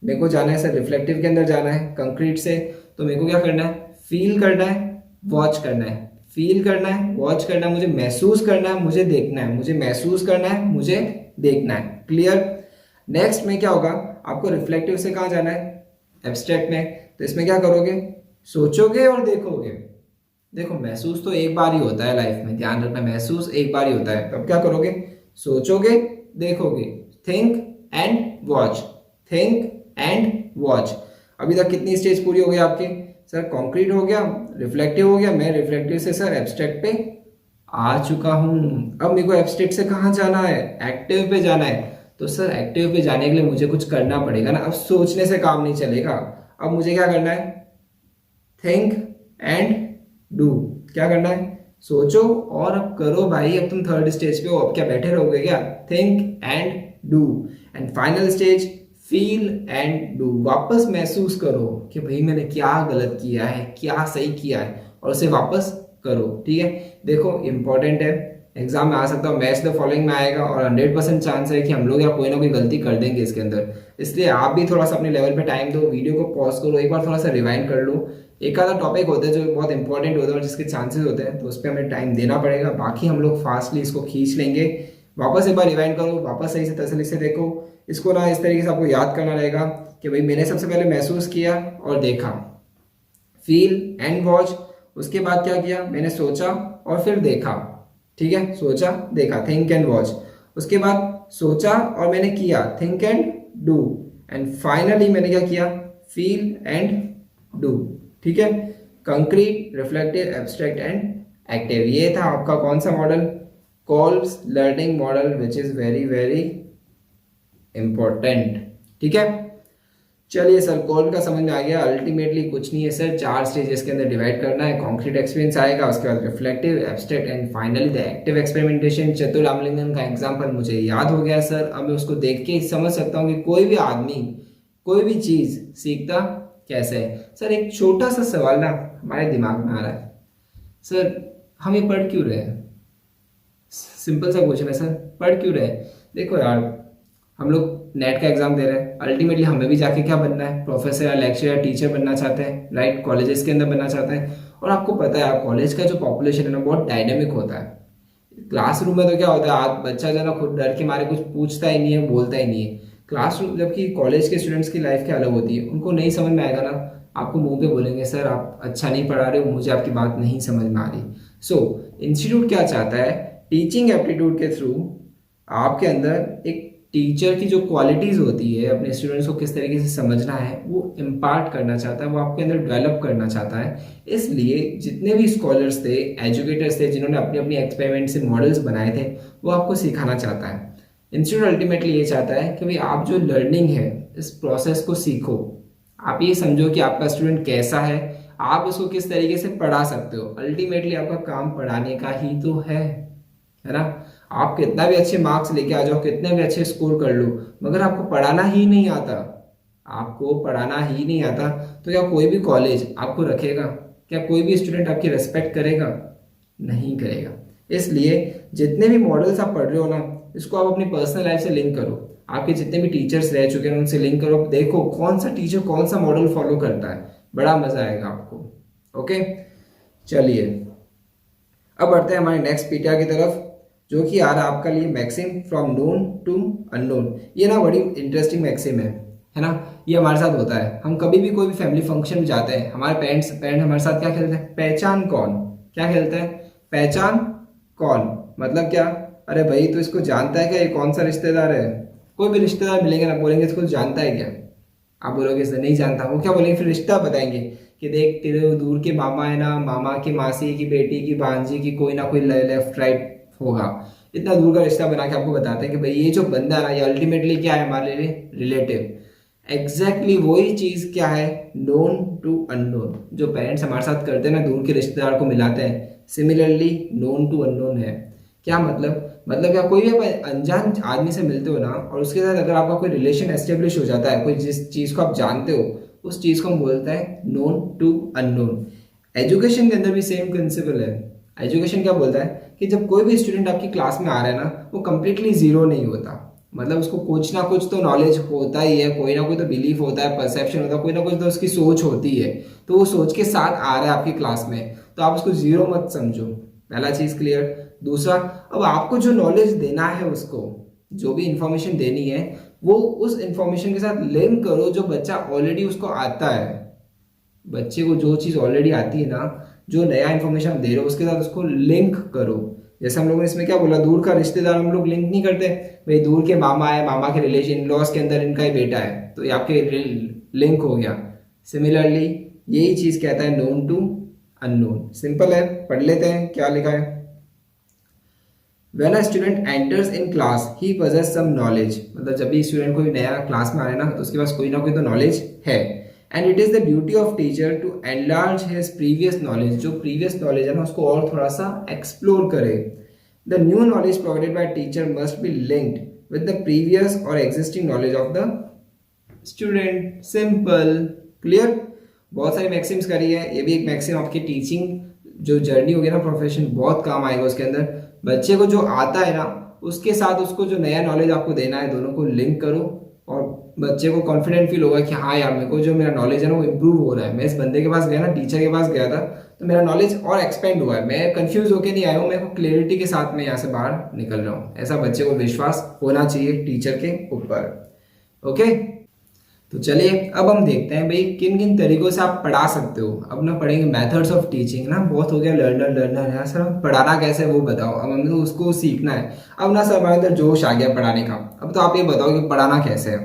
मेरे को जाना है सर रिफ्लेक्टिव के अंदर जाना है कंक्रीट से, तो मेरे को क्या करना है, फील करना है, वॉच करना है। फील करना है, वॉच करना है, मुझे महसूस करना है, मुझे देखना है, मुझे महसूस करना है, मुझे देखना है। क्लियर। नेक्स्ट में क्या होगा, आपको रिफ्लेक्टिव से कहाँ जाना है, एब्स्ट्रैक्ट में, तो इसमें क्या करोगे, सोचोगे और देखोगे। देखो महसूस तो एक बार ही होता है लाइफ में, ध्यान रखना, महसूस एक बार ही होता है। तब क्या करोगे? सोचोगे, देखोगे। Think and watch, think and watch. अभी तक कितनी स्टेज पूरी हो गई आपके? सर कॉन्क्रीट हो गया, रिफ्लेक्टिव हो गया, मैं रिफ्लेक्टिव से सर एब्स्ट्रैक्ट पे आ चुका हूं। अब मेरे को एब्स्ट्रैक्ट से कहाँ जाना है? एक्टिव पे जाना है। तो सर एक्टिव पे जाने के लिए मुझे कुछ करना पड़ेगा ना, अब सोचने से काम नहीं चलेगा। अब मुझे क्या करना है? Think and do. क्या करना है? सोचो और अब करो भाई। अब तुम थर्ड स्टेज पे हो, अब क्या बैठे रहोगे क्या? Think and do. And final stage, feel and do. वापस महसूस करो कि भाई मैंने क्या गलत किया है, क्या सही किया है, और उसे वापस करो। ठीक है, देखो इंपॉर्टेंट है, एग्जाम में आ सकता है, मैच द फॉलोइंग में आएगा, और 100% चांस है कि हम लोग या कोई ना कोई गलती कर देंगे इसके अंदर। इसलिए आप भी थोड़ा सा अपने लेवल पे टाइम दो, वीडियो को पॉज करो, एक बार थोड़ा सा रिवाइंड कर लो। एक आधा टॉपिक होता है जो बहुत इंपॉर्टेंट होता है और जिसके चांसेस होते हैं, तो उस पर हमें टाइम देना पड़ेगा। बाकी हम लोग फास्टली इसको खींच लेंगे। वापस एक बार रिवाइंड करो, वापस सही से तसल्ली से देखो इसको ना। इस तरीके से आपको याद करना रहेगा कि भाई मैंने सबसे पहले महसूस किया और देखा, फील एंड वॉच। उसके बाद क्या किया? मैंने सोचा और फिर देखा। ठीक है, सोचा देखा, थिंक एंड वॉच। उसके बाद सोचा और मैंने किया, think and do. And finally मैंने क्या किया? Feel and do. ठीक है, concrete, reflective, abstract and active. ये था आपका कौन सा model? Calls learning model, which is very very important. ठीक है, चलिए सर कॉल का समझ में आ गया। अल्टीमेटली कुछ नहीं है सर, 4 स्टेजेस के अंदर डिवाइड करना है। कॉन्क्रीट एक्सपीरियंस आएगा, उसके बाद reflective, abstract and finally the active experimentation. चतुर रामलिंगन का एग्जांपल मुझे याद हो गया सर। अब मैं उसको देख के समझ सकता हूँ कि कोई भी आदमी कोई भी चीज सीखता कैसे है। सर एक छोटा सा सवाल ना हमारे दिमाग में आ रहा है, सर हम ये पढ़ क्यों रहे हैं? सिंपल सा क्वेश्चन है सर, पढ़ क्यों रहे हैं? देखो यार, हम लोग नेट का एग्जाम दे रहे हैं, अल्टीमेटली हमें भी जाके क्या बनना है? प्रोफेसर या लेक्चरर या टीचर बनना चाहते हैं, राइट? कॉलेजेस के अंदर बनना चाहते हैं। और आपको पता है कॉलेज का जो पॉपुलेशन है ना बहुत डायनेमिक होता है। क्लासरूम में तो क्या होता है, आज बच्चा जो है ना खुद डर के मारे कुछ पूछता ही नहीं है, बोलता ही नहीं है। क्लासरूम, जबकि कॉलेज के स्टूडेंट्स की लाइफ क्या अलग होती है, उनको नहीं समझ में आएगा ना, आपको मुंह पे बोलेंगे सर आप अच्छा नहीं पढ़ा रहे हो, मुझे आपकी बात नहीं समझ में आ रही। सो इंस्टीट्यूट क्या चाहता है? टीचिंग एप्टीट्यूड के थ्रू आपके अंदर एक टीचर की जो क्वालिटीज होती है, अपने स्टूडेंट्स को किस तरीके से समझना है वो इम्पार्ट करना चाहता है, वो आपके अंदर डेवलप करना चाहता है। इसलिए जितने भी स्कॉलर्स थे, एजुकेटर्स थे, जिन्होंने अपनी अपनी एक्सपेरिमेंट से मॉडल्स बनाए थे, वो आपको सिखाना चाहता है। इंस्टीट्यूट अल्टीमेटली ये चाहता है कि भाई आप जो लर्निंग है इस प्रोसेस को सीखो। आप ये समझो कि आपका स्टूडेंट कैसा है, आप उसको किस तरीके से पढ़ा सकते हो। अल्टीमेटली आपका काम पढ़ाने का ही तो है ना? आप कितना भी अच्छे मार्क्स लेके आ जाओ, कितने भी अच्छे स्कोर कर लो, मगर आपको पढ़ाना ही नहीं आता, आपको पढ़ाना ही नहीं आता, तो क्या कोई भी कॉलेज आपको रखेगा? क्या कोई भी स्टूडेंट आपकी रेस्पेक्ट करेगा? नहीं करेगा। इसलिए जितने भी मॉडल्स आप पढ़ रहे हो ना, इसको आप अपनी पर्सनल लाइफ से लिंक करो। आपके जितने भी टीचर्स रह चुके हैं उनसे लिंक करो, देखो कौन सा टीचर कौन सा मॉडल फॉलो करता है, बड़ा मजा आएगा आपको। ओके, चलिए अब बढ़ते हैं हमारे नेक्स्ट पीटीआर की तरफ, जो कि आ रहा है आपका लिए maxim from known to unknown. ये ना बड़ी इंटरेस्टिंग मैक्सिम है ना? ये हमारे साथ होता है, हम कभी भी कोई भी फैमिली फंक्शन में जाते हैं, हमारे पेरेंट हमारे साथ क्या खेलते हैं? पहचान कौन। क्या खेलते हैं? पहचान कौन। मतलब क्या? अरे भाई तो इसको जानता है क्या, ये कौन सा रिश्तेदार है? कोई भी रिश्तेदार मिलेंगे ना, बोलेंगे इसको जानता है क्या? आप बोलोगे इसने नहीं जानता। वो क्या बोलेंगे? फिर रिश्ता बताएंगे कि देख तेरे दूर के मामा है ना, मामा की मासी की बेटी की भांजी की कोई ना कोई लेफ्ट राइट होगा। इतना दूर का रिश्ता बना के आपको बताते हैं कि भाई ये जो बंदा है ना, ये अल्टीमेटली क्या है हमारे लिए? रिलेटिव। एग्जैक्टली वही चीज क्या है? Known to unknown. जो पेरेंट्स हमारे साथ करते हैं ना, दूर के रिश्तेदार को मिलाते हैं, सिमिलरली नोन टू अननोन है। क्या मतलब? मतलब क्या, कोई भी आप अनजान आदमी से मिलते हो ना, और उसके साथ अगर आपका कोई रिलेशन एस्टेब्लिश हो जाता है, कोई जिस चीज को आप जानते हो, उस चीज को हम बोलते हैं नोन टू अननोन। एजुकेशन के अंदर भी सेम प्रिंसिपल है। एजुकेशन क्या बोलता है कि जब कोई भी स्टूडेंट आपकी क्लास में आ रहा है ना, वो कंप्लीटली जीरो नहीं होता। मतलब उसको कुछ ना कुछ तो नॉलेज होता ही है, कोई ना कोई तो बिलीफ होता है, परसेप्शन होता है, कोई ना कुछ तो उसकी सोच होती है। तो वो सोच के साथ आ रहा है आपकी क्लास में, तो आप उसको जीरो मत समझो। पहला चीज क्लियर। दूसरा, अब आपको जो नॉलेज देना है, उसको जो भी इंफॉर्मेशन देनी है, वो उस इंफॉर्मेशन के साथ लिंक करो जो बच्चा ऑलरेडी उसको आता है। बच्चे को जो चीज़ ऑलरेडी आती है ना, जो नया इन्फॉर्मेशन आप दे रहे हो उसके साथ उसको लिंक करो। जैसे हम लोगों ने इसमें क्या बोला, दूर का रिश्तेदार हम लोग लिंक नहीं करते, भाई दूर के मामा है, मामा के रिलेशन लॉस के अंदर इनका ही बेटा है, तो ये आपके लिंक हो गया। सिमिलरली यही चीज़ कहता है नोन टू अननोन। सिंपल है, पढ़ लेते हैं क्या लिखा है। When a student enters in class, he possesses some knowledge। मतलब जब भी स्टूडेंट कोई नया क्लास में आ रहा है ना, तो उसके पास कोई ना कोई तो नॉलेज है। And it is the duty of teacher to enlarge his previous knowledge. जो प्रीवियस नॉलेज है ना उसको और थोड़ा सा एक्सप्लोर करे। The new knowledge provided by teacher must be linked with the previous और existing knowledge of the student. Simple, clear. बहुत सारी मैक्सिम्स करी है, ये भी एक मैक्सिम आपकी टीचिंग जो जर्नी होगी ना, प्रोफेशन, बहुत काम आएगा उसके अंदर। बच्चे को जो आता है ना उसके साथ उसको जो नया नॉलेज आपको देना है, दोनों को लिंक करो और बच्चे को कॉन्फिडेंट फील होगा कि हाँ यार मेरे को जो मेरा नॉलेज है ना वो इम्प्रूव हो रहा है। मैं इस बंदे के पास गया ना, टीचर के पास गया था, तो मेरा नॉलेज और एक्सपेंड हुआ है, मैं कंफ्यूज होकर नहीं आया हूँ, मेरे को क्लियरिटी के साथ मैं यहाँ से बाहर निकल रहा हूँ। ऐसा बच्चे को विश्वास होना चाहिए टीचर के ऊपर। ओके, तो चलिए अब हम देखते हैं भाई किन किन तरीकों से आप पढ़ा सकते हो। अब ना पढ़ेंगे मेथड्स ऑफ टीचिंग ना, बहुत हो गया लर्नर लर्नर है सर, पढ़ाना कैसे है वो बताओ। अब हमें तो उसको सीखना है। अब ना सर हमारे अंदर जोश आ गया पढ़ाने का, अब तो आप ये बताओ कि पढ़ाना कैसे है।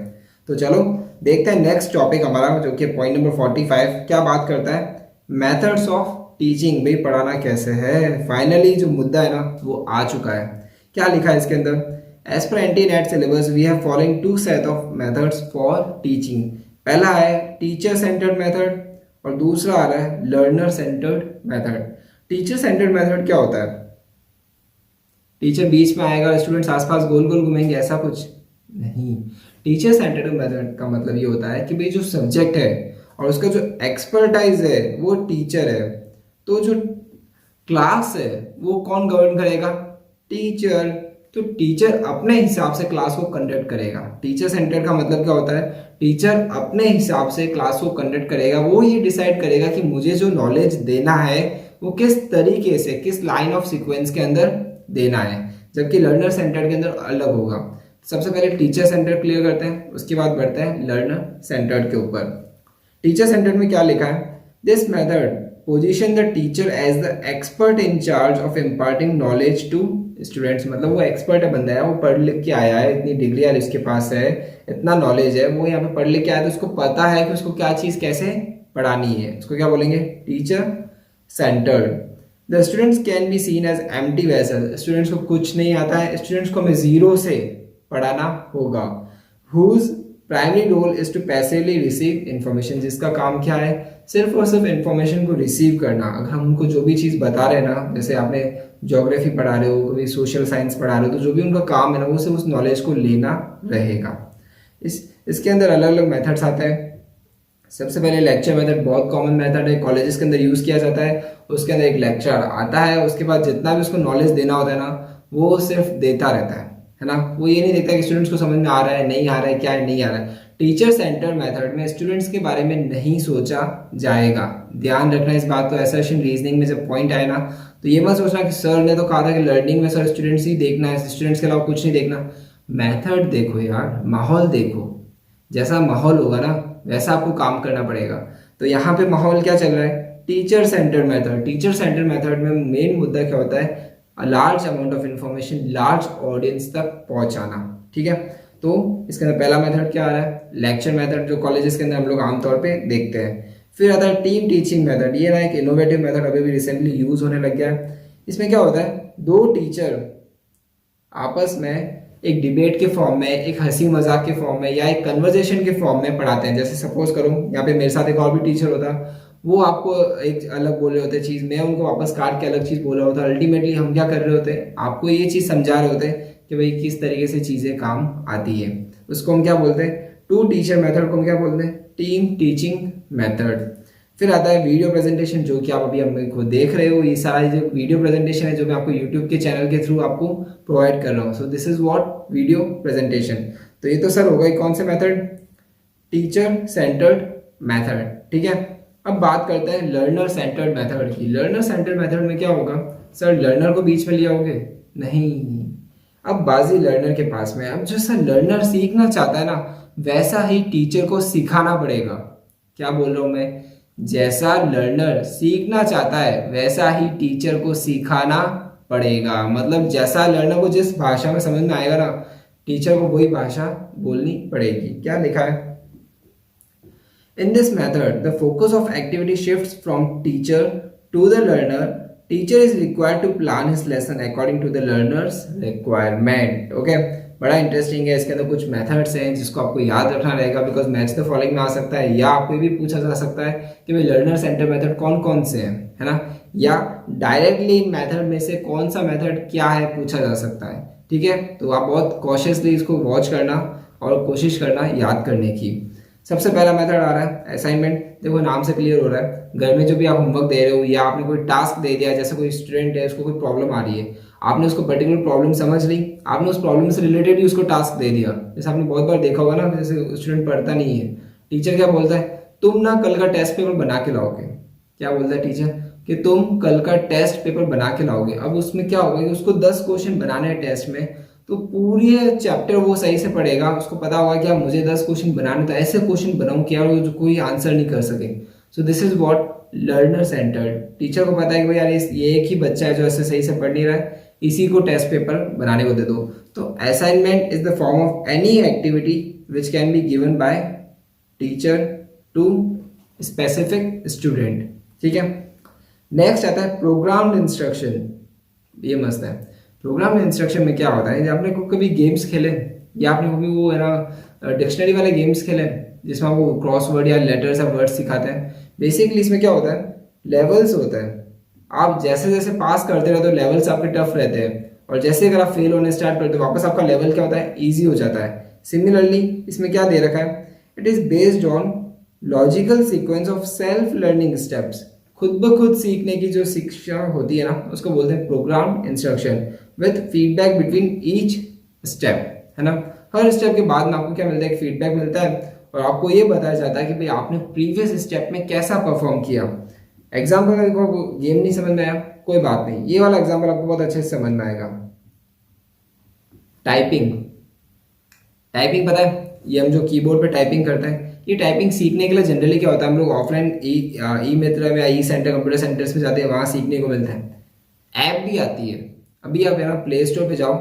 तो चलो देखते हैं नेक्स्ट टॉपिक हमारा, जो कि पॉइंट नंबर 45 क्या बात करता है, मेथड्स ऑफ टीचिंग। भाई पढ़ाना कैसे है, फाइनली जो मुद्दा है ना वो आ चुका है। क्या लिखा है इसके अंदर, As per NT-NET syllabus, we have following two set of methods for teaching। पहला है टीचर सेंटर्ड मेथड और दूसरा आ रहा है learner centred method. Teacher centred method क्या होता है, टीचर बीच में आएगा, स्टूडेंट्स आसपास गोल गोल घूमेंगे, ऐसा कुछ नहीं। टीचर सेंटर्ड मेथड का मतलब ये होता है कि भाई जो सब्जेक्ट है और उसका जो एक्सपर्टाइज है वो टीचर है, तो जो क्लास है वो कौन गवर्न करेगा, टीचर। तो टीचर अपने हिसाब से क्लास को कंडक्ट करेगा। टीचर सेंटर का मतलब क्या होता है, टीचर अपने हिसाब से क्लास को कंडक्ट करेगा, वो ये डिसाइड करेगा कि मुझे जो नॉलेज देना है वो किस तरीके से, किस लाइन ऑफ सीक्वेंस के अंदर देना है, जबकि लर्नर सेंटर के अंदर अलग होगा। सबसे पहले टीचर सेंटर क्लियर करते हैं, उसके बाद बढ़ते हैं लर्नर सेंटर्ड के ऊपर। टीचर सेंटर में क्या लिखा है, this method position the teacher as the expert in charge of imparting knowledge to students. मतलब वो एक्सपर्ट है, बंदा है, वो पढ़ लिख के आया है, इतनी डिग्री है उसके पास है, इतना नॉलेज है, वो यहाँ पे पढ़ लिख के आया, तो उसको पता है कि उसको क्या चीज़ कैसे पढ़ानी है। उसको क्या बोलेंगे, teacher centred. The students can be seen as empty vessel. Students को कुछ नहीं आता है, स्टूडेंट्स को हमें जीरो से पढ़ाना होगा। Whose primary role is to passively receive information. जिसका काम क्या है, सिर्फ और सिर्फ इन्फॉर्मेशन को रिसीव करना। अगर हम उनको जो भी चीज़ बता रहे हैं ना, जैसे आपने ज्योग्राफी पढ़ा रहे हो, कभी सोशल साइंस पढ़ा रहे हो, तो जो भी उनका काम है ना वो सिर्फ उस नॉलेज को लेना रहेगा। इसके अंदर अलग अलग मेथड्स आते हैं। सबसे पहले लेक्चर मेथड, बहुत कॉमन मेथड है, कॉलेजेस के अंदर यूज़ किया जाता है। उसके अंदर एक लेक्चर आता है, उसके बाद जितना भी उसको नॉलेज देना होता है ना वो सिर्फ देता रहता है ना। वो ये नहीं देखता कि स्टूडेंट्स को समझ में आ रहा है नहीं आ रहा है, क्या है नहीं आ रहा है। टीचर सेंटर मेथड में स्टूडेंट्स के बारे में नहीं सोचा जाएगा। ध्यान रखना इस बात को, असर्शन रीजनिंग में जब पॉइंट आए ना तो ये मत सोचना कि सर ने तो कहा था कि लर्निंग में सर स्टूडेंट्स ही देखना है, स्टूडेंट्स के अलावा कुछ नहीं देखना। मेथड देखो यार, माहौल देखो, जैसा माहौल होगा ना वैसा आपको काम करना पड़ेगा। तो यहाँ पे माहौल क्या चल रहा है, teacher centre method. Teacher centre method में मेन मुद्दा क्या होता है, large amount of information large audience तक पहुंचाना। ठीक है, तो इसके अंदर पहला मेथड क्या आ रहा है, लेक्चर मेथड, जो कॉलेजेस के अंदर हम लोग आमतौर पे देखते हैं। फिर आता है टीम टीचिंग मेथड। ये ना एक इनोवेटिव मेथड अभी भी रिसेंटली यूज होने लग गया है। इसमें क्या होता है, दो टीचर आपस में एक डिबेट के फॉर्म में, एक हंसी मजाक के फॉर्म में या एक कन्वर्जेशन के फॉर्म में पढ़ाते हैं। जैसे सपोज करो यहाँ पे मेरे साथ एक और भी टीचर होता, वो आपको एक अलग बोल रहे होते चीज़, मैं उनको वापस काट के अलग चीज़ बोल रहा होता। अल्टीमेटली हम क्या कर रहे होते, आपको ये चीज़ समझा रहे होते कि भाई किस तरीके से चीज़ें काम आती है। उसको हम क्या बोलते हैं, टू टीचर मेथड को हम क्या बोलते हैं, टीम टीचिंग मेथड। फिर आता है वीडियो प्रेजेंटेशन, जो कि आप अभी हम को देख रहे हो। ये सारा जो वीडियो प्रेजेंटेशन है जो मैं आपको यूट्यूब के चैनल के थ्रू आपको प्रोवाइड कर रहा हूँ। So this is what video presentation. तो ये तो सर हो गई कौन से मेथड, टीचर सेंटर्ड मेथड। ठीक है, अब बात करते हैं लर्नर सेंटर्ड मेथड की। लर्नर सेंटर्ड मेथड में क्या होगा, सर लर्नर को बीच में लिया होगे, नहीं, अब बाजी लर्नर के पास में। अब जैसा लर्नर सीखना चाहता है ना वैसा ही टीचर को सिखाना पड़ेगा। क्या बोल रहा हूँ मैं, जैसा लर्नर सीखना चाहता है वैसा ही टीचर को सिखाना पड़ेगा। मतलब जैसा लर्नर को जिस भाषा में समझ में आएगा ना, टीचर को वही भाषा बोलनी पड़ेगी। क्या लिखा है? In this method, the focus of activity shifts from teacher to the learner. Teacher is required to plan his lesson according to the learner's requirement. Okay? बड़ा इंटरेस्टिंग है। इसके अंदर कुछ मेथड्स हैं जिसको आपको याद रखना रहेगा, बिकॉज मैच द फॉलोइंग में आ सकता है, या आपको भी पूछा जा सकता है कि भाई लर्नर सेंटर मेथड कौन कौन से हैं, है ना, या डायरेक्टली इन मेथड में से कौन सा मेथड क्या है पूछा जा सकता है। ठीक है, तो आप बहुत कॉशियसली इसको वॉच करना और कोशिश करना याद करने की। सबसे पहला मेथड आ रहा है असाइनमेंट। देखो नाम से क्लियर हो रहा है, घर में जो भी आप होमवर्क दे रहे हो या आपने कोई टास्क दे दिया, जैसे कोई स्टूडेंट है उसको कोई प्रॉब्लम आ रही है, आपने उसको पर्टिकुलर प्रॉब्लम समझ ली, आपने उस प्रॉब्लम से रिलेटेड ही उसको टास्क दे दिया। जैसे आपने बहुत बार देखा होगा ना, जैसे स्टूडेंट पढ़ता नहीं है, टीचर क्या बोलता है, तुम ना कल का टेस्ट पेपर बना के लाओगे। क्या बोलता है टीचर कि तुम कल का टेस्ट पेपर बना के लाओगे। अब उसमें क्या होगा कि उसको 10 क्वेश्चन बनाने हैं टेस्ट में, तो पूरे चैप्टर वो सही से पढ़ेगा, उसको पता होगा कि मुझे 10 क्वेश्चन बनाने, तो ऐसे क्वेश्चन बनाऊं कि यार वो जो कोई आंसर नहीं कर सके। So this is what learner centred. Teacher को पता है कि भाई यार ये एक ही बच्चा है जो ऐसे सही से पढ़ नहीं रहा है, इसी को टेस्ट पेपर बनाने को दे दो। तो assignment is the form of any activity which can be given by teacher to specific student. ठीक है, नेक्स्ट आता है प्रोग्राम्ड इंस्ट्रक्शन। ये मस्त है। प्रोग्राम इंस्ट्रक्शन में क्या होता है, आपने कभी गेम्स खेले या आपने कभी वो है ना डिक्शनरी वाले गेम्स खेले जिसमें आपको क्रॉसवर्ड या लेटर्स या वर्ड्स सिखाते हैं। बेसिकली इसमें क्या होता है, लेवल्स होता है। आप जैसे जैसे पास करते रहते हो लेवल्स आपके टफ रहते हैं, और जैसे अगर आप फेल होने स्टार्ट करते हो वापस आपका लेवल क्या होता है, ईजी हो जाता है। सिमिलरली इसमें क्या दे रखा है, it is based on logical sequence of self learning steps. खुद ब खुद सीखने की जो शिक्षा होती है ना, उसको बोलते हैं programme instruction with feedback between each step, है ना। हर स्टेप के बाद में आपको क्या मिलता है, एक फीडबैक मिलता है और आपको ये बताया जाता है कि भाई आपने प्रीवियस स्टेप में कैसा परफॉर्म किया। एग्जाम्पल अगर गेम नहीं समझ में आया कोई बात नहीं, ये वाला एग्जाम्पल आपको बहुत अच्छे से समझ में आएगा। टाइपिंग, टाइपिंग पता है, ये हम जो कीबोर्ड पे टाइपिंग करते हैं, ये टाइपिंग सीखने के लिए जनरली क्या होता है, हम लोग ऑफलाइन ई मित्र में या ई सेंटर कंप्यूटर सेंटर्स में जाते हैं, वहाँ सीखने को मिलता है। ऐप भी आती है, अभी आप है ना प्ले स्टोर पे जाओ,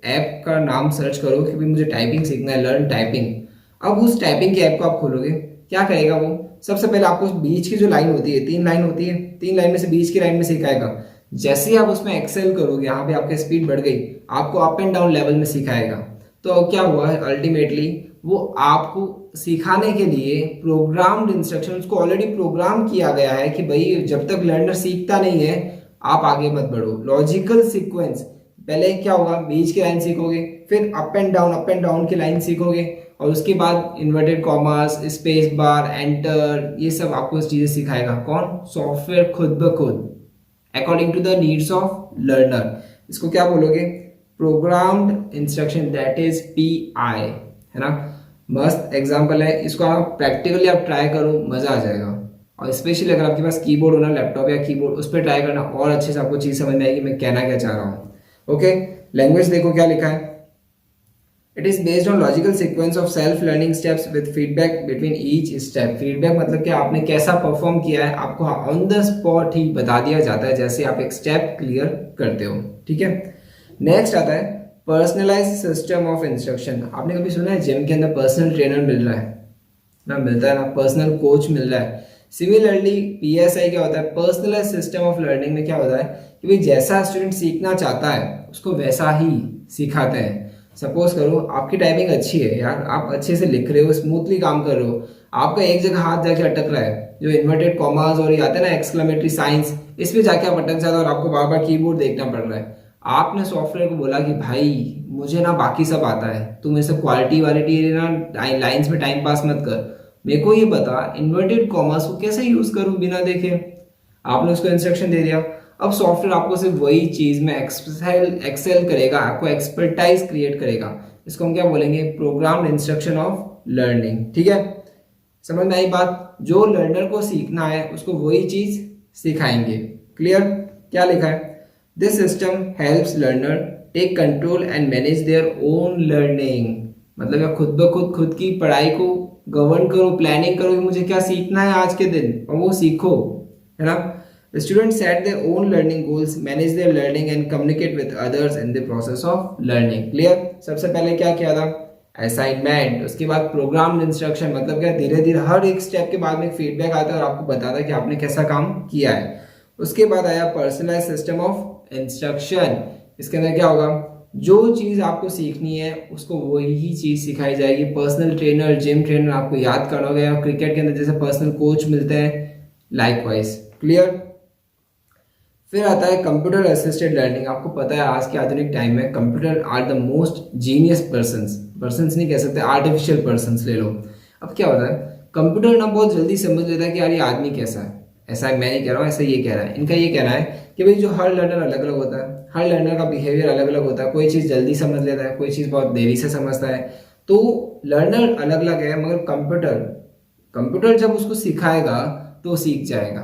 ऐप का नाम सर्च करो कि भाई मुझे टाइपिंग सीखना है, लर्न टाइपिंग। अब उस टाइपिंग की ऐप को आप खोलोगे, क्या करेगा वो, सबसे पहले आपको बीच की जो लाइन होती है, 3 लाइन होती है, 3 लाइन में से बीच की लाइन में सिखाएगा। जैसे ही आप उसमें एक्सेल करोगे, यहाँ पे आपकी स्पीड बढ़ गई, आपको अप एंड डाउन लेवल में सिखाएगा। तो क्या हुआ है, अल्टीमेटली वो आपको सिखाने के लिए प्रोग्राम्ड इंस्ट्रक्शन, उसको ऑलरेडी प्रोग्राम किया गया है कि भाई जब तक लर्नर सीखता नहीं है आप आगे मत बढ़ो। लॉजिकल सीक्वेंस, पहले क्या होगा, बीच की लाइन सीखोगे, फिर अप एंड डाउन की लाइन सीखोगे, और उसके बाद inverted commas, space bar, enter, ये सब आपको चीजें सिखाएगा। कौन, सॉफ्टवेयर खुद ब खुद, according to the needs of learner. इसको क्या बोलोगे, programmed instruction, that is PI, है ना। मस्त एग्जाम्पल है, इसको आप प्रैक्टिकली आप ट्राई करो, मजा आ जाएगा। और स्पेशली अगर आपके पास कीबोर्ड हो ना, लैपटॉप या कीबोर्ड, उस पर ट्राई करना और अच्छे से आपको चीज समझ में आएगी मैं कहना क्या चाह रहा हूँ। ओके, लैंग्वेज देखो क्या लिखा है, it is based on logical sequence of self learning steps with feedback between each step. Feedback मतलब कि आपने कैसा परफॉर्म किया है, आपको ऑन द स्पॉट ही बता दिया जाता है जैसे आप एक स्टेप क्लियर करते हो। ठीक है, नेक्स्ट आता है पर्सनलाइज सिस्टम ऑफ इंस्ट्रक्शन। आपने कभी सुना है जिम के अंदर पर्सनल ट्रेनर मिल रहा है ना, मिलता है ना, पर्सनल कोच मिल रहा है। सिमिलरली PSI क्या होता है, पर्सनलाइज सिस्टम ऑफ लर्निंग में क्या होता है कि भाई जैसा स्टूडेंट सीखना चाहता है उसको वैसा ही सिखाते हैं। सपोज करो आपकी टाइपिंग अच्छी है यार, आप अच्छे से लिख रहे हो, स्मूथली काम कर रहे हो, आपका एक जगह हाथ जाके अटक रहा है, जो इन्वर्टेड कॉमास और ये आते हैं ना एक्सक्लेमेटरी साइंस, इस पे जाके आप अटक जाते हो और आपको बार बार कीबोर्ड देखना पड़ रहा है। आपने सॉफ्टवेयर को बोला कि भाई मुझे ना बाकी सब आता है, तुम ऐसे क्वालिटी वालिटी ना लाइंस में टाइम पास मत कर, मेरे को ये बता इन्वर्टेड कॉमर्स को कैसे यूज करूं बिना देखे। आपने उसको इंस्ट्रक्शन दे दिया। अब सॉफ्टवेयर आपको सिर्फ वही चीज में एक्सेल करेगा, आपको एक्सपर्टाइज क्रिएट करेगा। इसको हम क्या बोलेंगे, प्रोग्राम इंस्ट्रक्शन ऑफ लर्निंग। ठीक है, समझ में आई बात। जो लर्नर को सीखना है उसको वही चीज सिखाएंगे। क्लियर, क्या लिखा है, this system helps learner take control and manage their own learning. मतलब या खुद ब खुद खुद की पढ़ाई को गवर्न करो, प्लानिंग करो कि मुझे क्या सीखना है आज के दिन और वो सीखो, है ना। Student set there own learning goals, manage there learning and communicate with others in the process of learning. Clear. सबसे पहले क्या किया था, असाइनमेंट, उसके बाद प्रोग्राम इंस्ट्रक्शन, मतलब क्या धीरे धीरे हर एक स्टेप के बाद में फीडबैक आता है और आपको बताता है कि आपने कैसा काम किया है। उसके बाद आया पर्सनलाइज सिस्टम ऑफ इंस्ट्रक्शन। इसके अंदर क्या होगा, जो चीज़ आपको सीखनी है उसको वही चीज़ सिखाई जाएगी। पर्सनल ट्रेनर, जिम ट्रेनर आपको याद करना होगा, और क्रिकेट के अंदर जैसे पर्सनल कोच मिलते हैं, लाइकवाइज। क्लियर। फिर आता है कंप्यूटर असिस्टेड लर्निंग। आपको पता है आज के आधुनिक टाइम में computer are the most genius persons नहीं कह सकते, आर्टिफिशियल पर्सन्स ले लो। अब क्या होता है, कंप्यूटर ना बहुत जल्दी समझ लेता है कि यार ये आदमी कैसा है। ऐसा मैं नहीं कह रहा हूँ, ऐसा ये कह रहा है। इनका ये कहना है कि भाई जो हर लर्नर अलग अलग होता है, हर लर्नर का बिहेवियर अलग अलग होता है। कोई चीज़ जल्दी समझ लेता है, कोई चीज़ बहुत देरी से समझता है। तो लर्नर अलग अलग है, मगर कंप्यूटर जब उसको सिखाएगा तो सीख जाएगा।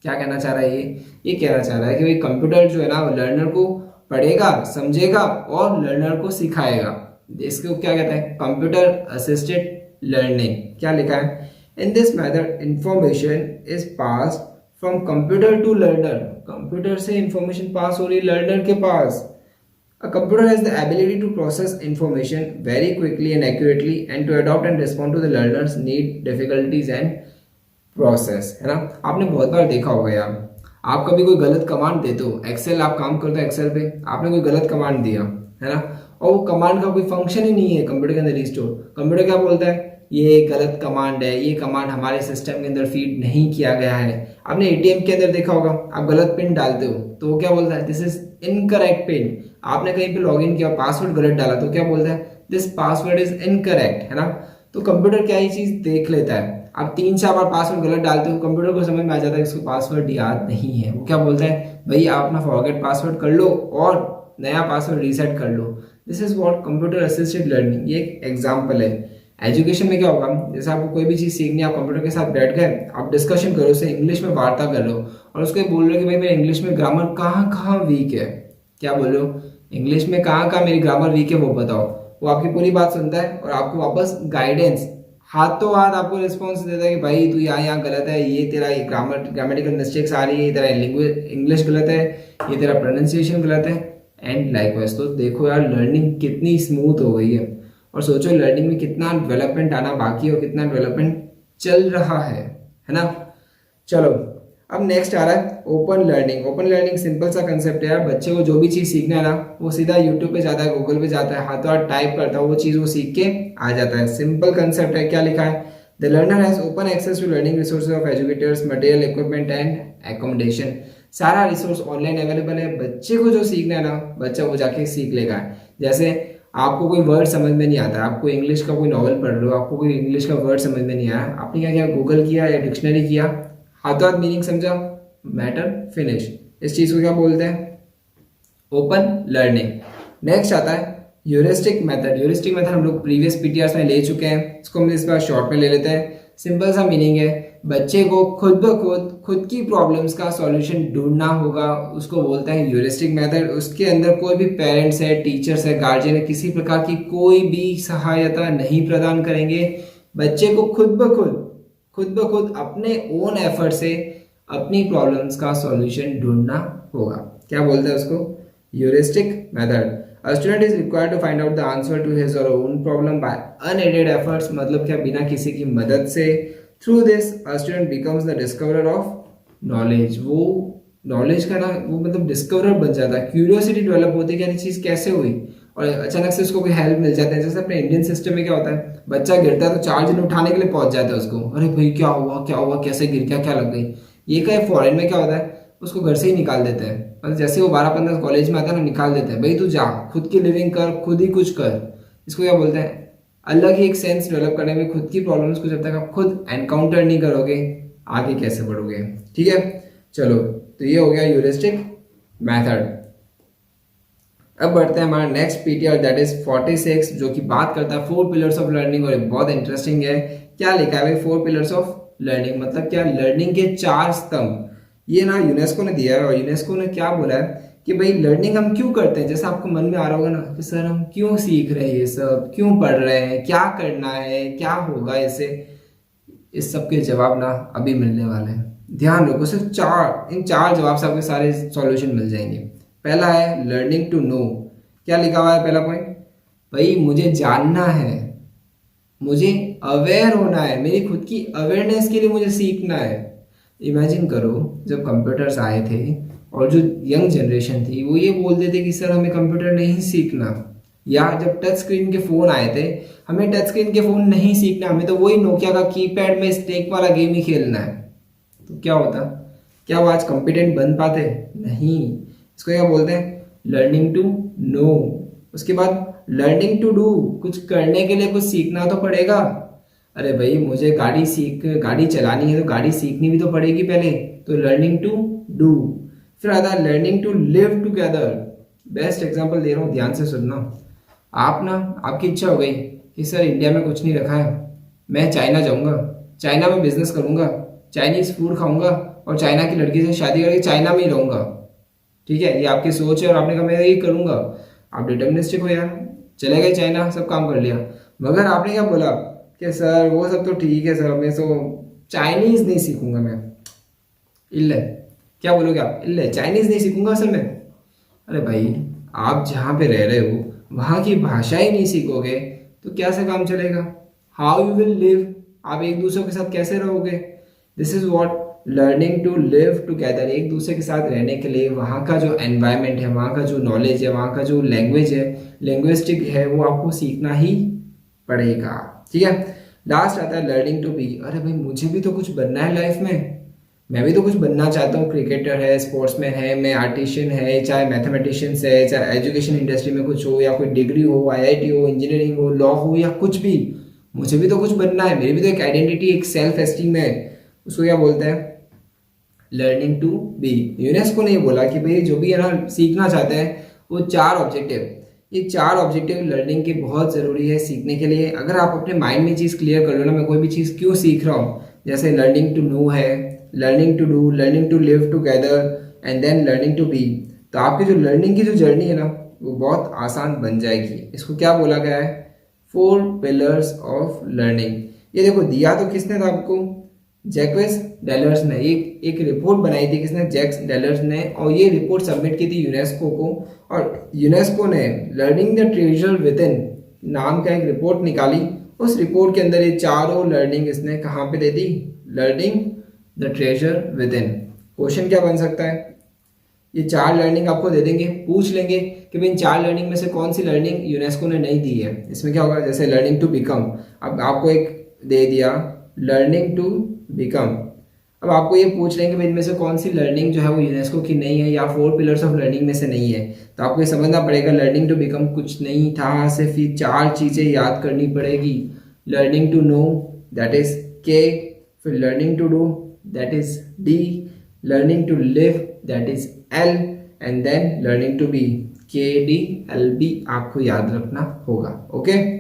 क्या कहना चाह रहा है ये कहना चाह रहा है कि भाई कंप्यूटर जो है ना वो लर्नर को पढ़ेगा, समझेगा और लर्नर को सिखाएगा। इसको क्या कहते हैं, कंप्यूटर असिस्टेड लर्निंग। क्या लिखा है, in this method information is pass from computer to learner. Computer से इंफॉर्मेशन पास हो रही लर्नर के पास। A computer has the ability to process information very quickly and accurately and to adopt and respond to the learner's need, difficulties and process, है ना। आपने बहुत बार देखा होगा यार, आप कभी कोई गलत कमांड देते हो, एक्सेल आप काम करते हो एक्सेल पे, आपने कोई गलत कमांड दिया, है ना, और वो कमांड का कोई फंक्शन ही नहीं है कंप्यूटर के अंदर रिस्टोर। कंप्यूटर क्या बोलता है, ये गलत कमांड है, ये कमांड हमारे सिस्टम के अंदर फीड नहीं किया गया है। आपने एटीएम के अंदर देखा होगा, आप गलत पिन डालते हो तो वो क्या बोलता है, दिस इज इनकरेक्ट पिन। आपने कहीं पे लॉगिन किया, पासवर्ड गलत डाला तो क्या बोलता है, दिस पासवर्ड इज इनकरेक्ट, है ना। तो कंप्यूटर क्या ही चीज देख लेता है। आप 3-4 बार पासवर्ड गलत डालते हो, कंप्यूटर को समझ में आ जाता है इसको पासवर्ड याद नहीं है। वो क्या बोलता है, भाई आप अपना फॉरगेट पासवर्ड कर लो और नया पासवर्ड रीसेट कर लो। This is what computer assisted learning. ये एक एग्जाम्पल है। एजुकेशन में क्या होगा, जैसे आपको कोई भी चीज़ सीखनी है, आप कंप्यूटर के साथ बैठ गए, आप डिस्कशन करो, उसे इंग्लिश में वार्ता कर लो और उसको बोल रहे हो कि भाई मेरे इंग्लिश में ग्रामर कहाँ कहाँ वीक है। क्या बोल रहे हो, इंग्लिश में कहाँ कहाँ मेरी ग्रामर वीक है वो बताओ। वो आपकी पूरी बात सुनता है और आपको वापस गाइडेंस, हाथों हाथ आपको रिस्पॉन्स देता है कि भाई तू यहाँ गलत है, ये तेरा ये ग्रामेटिकल मिस्टेक्स आ रही है, ये तेरा इंग्लिश गलत है, ये तेरा प्रोनाउंसिएशन गलत है एंड लाइकवाइज। तो देखो यार लर्निंग कितनी स्मूथ हो गई है और सोचो लर्निंग में कितना डेवलपमेंट आना बाकी है और कितना डेवलपमेंट चल रहा है ना। चलो अब नेक्स्ट आ रहा है open learning. Open learning simple सा कंसेप्ट है यार, बच्चे को जो भी चीज़ सीखना है ना वो सीधा यूट्यूब पे जाता है, गूगल पे जाता है, हाथों हाथ टाइप करता है, वो चीज़ वो सीख के आ जाता है। सिंपल कंसेप्ट है। क्या लिखा है, the learner has open access to learning resources of educators, material, equipment and accommodation. सारा रिसोर्स ऑनलाइन अवेलेबल है। बच्चे को जो सीखना है ना बच्चा वो जाके सीख लेगा। जैसे आपको कोई वर्ड समझ में नहीं आता, आपको इंग्लिश का कोई नॉवल पढ़ लो, आपको कोई इंग्लिश का वर्ड समझ में नहीं आया, आपने क्या किया, गूगल किया या डिक्शनरी किया, हाथों हाथ मीनिंग समझा, मैटर फिनिश। इस चीज़ को क्या बोलते हैं, ओपन लर्निंग। नेक्स्ट आता है ह्यूरिस्टिक मेथड। ह्यूरिस्टिक मेथड हम लोग प्रीवियस पीटीआर में ले चुके हैं, इसको हम इस बार शॉर्ट में ले लेते हैं। सिंपल सा मीनिंग है, बच्चे को खुद ब खुद की प्रॉब्लम्स का सॉल्यूशन ढूंढना होगा, उसको बोलते हैं ह्यूरिस्टिक मेथड। उसके अंदर कोई भी पेरेंट्स है, टीचर्स है, गार्जियन है, किसी प्रकार की कोई भी सहायता नहीं प्रदान करेंगे। बच्चे को खुद ब खुद अपने ओन एफर्ट से अपनी प्रॉब्लम्स का सॉल्यूशन ढूंढना होगा। क्या बोलते हैं उसको, heuristic method. A student is required to find out the answer to his or her own problem by unaided efforts, मतलब क्या, बिना किसी की मदद से। Through this, a student becomes the discoverer of knowledge। वो नॉलेज का ना वो मतलब डिस्कवरर बन जाता है। क्यूरियोसिटी डेवलप होती है कि ये चीज़ कैसे हुई और अचानक से उसको कोई हेल्प मिल जाता है। जैसे अपने इंडियन सिस्टम में क्या होता है, बच्चा गिरता है तो 4 जन उठाने के लिए पहुंच जाता है उसको, अरे भाई क्या हुआ कैसे गिर गया, क्या लग गई। ये क्या फॉरेन में क्या होता है, उसको घर से ही निकाल देते हैं, मतलब जैसे वो 12-15 कॉलेज में आता है ना निकाल देते हैं, भाई तू जा खुद की लिविंग कर, खुद ही कुछ कर। इसको क्या बोलते हैं, अलग ही एक सेंस डेवलप करने में। खुद की प्रॉब्लम्स को जब तक आप खुद एनकाउंटर नहीं करोगे आगे कैसे बढ़ोगे। ठीक है, चलो तो ये हो गया ह्यूरिस्टिक मेथड। अब बढ़ते हैं हमारा नेक्स्ट पीटीआर दैट इज 46, जो कि बात करता है 4 पिलर्स ऑफ लर्निंग और बहुत इंटरेस्टिंग है। क्या लिखा है भाई, 4 पिलर्स ऑफ लर्निंग मतलब क्या, लर्निंग के 4 स्तंभ। ये ना यूनेस्को ने दिया है और यूनेस्को ने क्या बोला है कि भाई लर्निंग हम क्यों करते हैं। जैसे आपको मन में आ रहा होगा ना कि सर हम क्यों सीख रहे हैं, ये सब क्यों पढ़ रहे हैं, क्या करना है, क्या होगा इससे। इस सब के जवाब ना अभी मिलने वाले हैं। ध्यान रखो, सिर्फ इन चार जवाब से आपके सारे सॉल्यूशन मिल जाएंगे। पहला है लर्निंग टू नो। क्या लिखा हुआ है पहला पॉइंट? भाई मुझे जानना है, मुझे अवेयर होना है, मेरी खुद की अवेयरनेस के लिए मुझे सीखना है। इमेजिन करो जब कंप्यूटर्स आए थे और जो यंग जनरेशन थी वो ये बोलते थे कि सर हमें कंप्यूटर नहीं सीखना, या जब टच स्क्रीन के फ़ोन आए थे हमें टच स्क्रीन के फ़ोन नहीं सीखना, हमें तो वही नोकिया का कीपैड में स्टेक वाला गेम ही खेलना है। तो क्या होता? क्या वो आज कॉम्पिटेंट बन पाते? नहीं। इसको क्या बोलते हैं? Learning to know. उसके बाद लर्निंग टू डू, कुछ करने के लिए कुछ सीखना तो पड़ेगा। अरे भाई मुझे गाड़ी चलानी है तो गाड़ी सीखनी भी तो पड़ेगी पहले, तो लर्निंग टू डू। फिर आता है learning to live together. Best example दे रहा हूँ, ध्यान से सुनना। आपकी इच्छा हो गई कि सर इंडिया में कुछ नहीं रखा है, मैं चाइना जाऊँगा, चाइना में बिजनेस करूँगा, चाइनीज़ फूड खाऊंगा और चाइना की लड़की से शादी करके चाइना में ही रहूँगा। ठीक है, ये आपकी सोच है और आपने कहा मैं यही करूँगा। आप डिटर्मिनिस्टिक हो यार, चले गए चाइना, सब काम कर लिया। मगर आपने क्या बोला कि सर वो सब तो ठीक है सर, मैं तो चाइनीज़ नहीं सीखूंगा मैं। इल्ले क्या बोलोगे आप? इल्ले चाइनीज़ नहीं सीखूंगा असल में। अरे भाई आप जहाँ पे रह रहे हो वहाँ की भाषा ही नहीं सीखोगे तो क्या से काम चलेगा? How you will live? आप एक दूसरे के साथ कैसे रहोगे? This is what learning to live together. एक दूसरे के साथ रहने के लिए वहाँ का जो एनवायरनमेंट है, वहाँ का जो नॉलेज है, वहाँ का जो लैंग्वेज है, लिंग्विस्टिक है, वो आपको सीखना ही पड़ेगा। ठीक है। लास्ट आता है लर्निंग टू बी। अरे भाई मुझे भी तो कुछ बनना है लाइफ में, मैं भी तो कुछ बनना चाहता हूँ। क्रिकेटर है, स्पोर्ट्समैन है, मैं आर्टिशियन है, चाहे मैथमेटिशियंस है, चाहे एजुकेशन इंडस्ट्री में कुछ हो, या कोई डिग्री हो, आईआईटी हो, इंजीनियरिंग हो, लॉ हो, या कुछ भी, मुझे भी तो कुछ बनना है। मेरी भी तो एक आइडेंटिटी, एक सेल्फ एस्टीम है। उसको क्या बोलते हैं? Learning to B. यूनेस्को ने ये बोला कि भाई जो भी है ना सीखना चाहते हैं वो ये चार ऑब्जेक्टिव लर्निंग के बहुत ज़रूरी है सीखने के लिए। अगर आप अपने माइंड में चीज़ क्लियर कर लो ना, मैं कोई भी चीज़ क्यों सीख रहा हूँ, जैसे लर्निंग टू नो है, learning to do, learning to live together and then learning to be, तो आपकी जो लर्निंग की जो जर्नी है ना वो बहुत आसान बन जाएगी। इसको क्या बोला गया है? 4 पिलर्स ऑफ लर्निंग। ये देखो दिया तो किसने था आपको? जैक्वेस डेलर्स ने। एक रिपोर्ट बनाई थी, किसने? जैक्स डेलर्स ने। और ये रिपोर्ट सबमिट की थी यूनेस्को को, और यूनेस्को ने learning the treasure with in नाम का एक रिपोर्ट निकाली। उस रिपोर्ट के अंदर ये चारों लर्निंग इसने कहाँ पे दे दी? Learning the treasure within. Question क्या बन सकता है? ये 4 लर्निंग आपको दे देंगे, पूछ लेंगे कि भाई इन 4 लर्निंग में से कौन सी लर्निंग यूनेस्को ने नहीं दी है। इसमें क्या होगा? जैसे लर्निंग टू बिकम, अब आपको एक दे दिया लर्निंग टू बिकम। अब आपको ये पूछ लेंगे भाई इनमें से कौन सी लर्निंग जो है वो यूनेस्को की नहीं है या 4 पिलर्स ऑफ लर्निंग में से नहीं है। तो आपको ये समझना पड़ेगा लर्निंग टू बिकम कुछ नहीं था, सिर्फ ये 4 चीज़ें याद करनी पड़ेगी। Learning to know that is K, फिर learning to do that is D, learning to live that is L, and then learning to be KDLB आपको याद रखना होगा। ओके।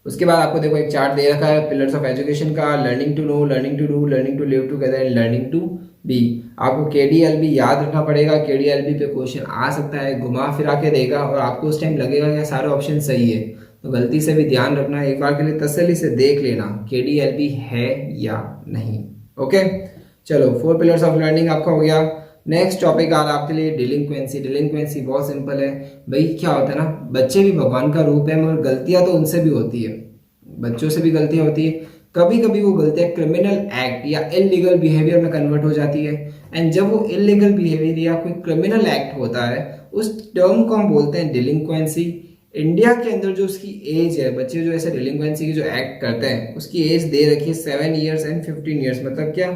उसके बाद आपको देखो एक चार्ट दे रखा है पिलर्स ऑफ एजुकेशन का, learning to know, learning to do, learning to live together and learning to be. आपको KDLB याद रखना पड़ेगा। KDLB पे क्वेश्चन आ सकता है, घुमा फिरा के देगा और आपको उस टाइम लगेगा कि सारे ऑप्शन सही है, तो गलती से भी ध्यान रखना, एक बार के लिए तसल्ली से देख लेना KDLB है या नहीं। ओके चलो 4 पिलर्स ऑफ लर्निंग आपका हो गया। नेक्स्ट टॉपिक आ रहा है आपके लिए डिलिंक्वेंसी। डिलिंक्वेंसी बहुत सिंपल है भाई, क्या होता है ना, बच्चे भी भगवान का रूप है मगर गलतियां तो उनसे भी होती है, बच्चों से भी गलतियां होती है। कभी कभी वो गलतियां क्रिमिनल एक्ट या इलीगल बिहेवियर में कन्वर्ट हो जाती है। एंड जब वो इलीगल बिहेवियर या कोई क्रिमिनल एक्ट होता है उस टर्म को हम बोलते हैं डिलिंक्वेंसी। इंडिया के अंदर जो उसकी एज है, बच्चे जो ऐसे डिलिंक्वेंसी की जो एक्ट करते हैं उसकी एज दे रखी है 7 ईयर्स एंड 15 ईयर्स। मतलब क्या,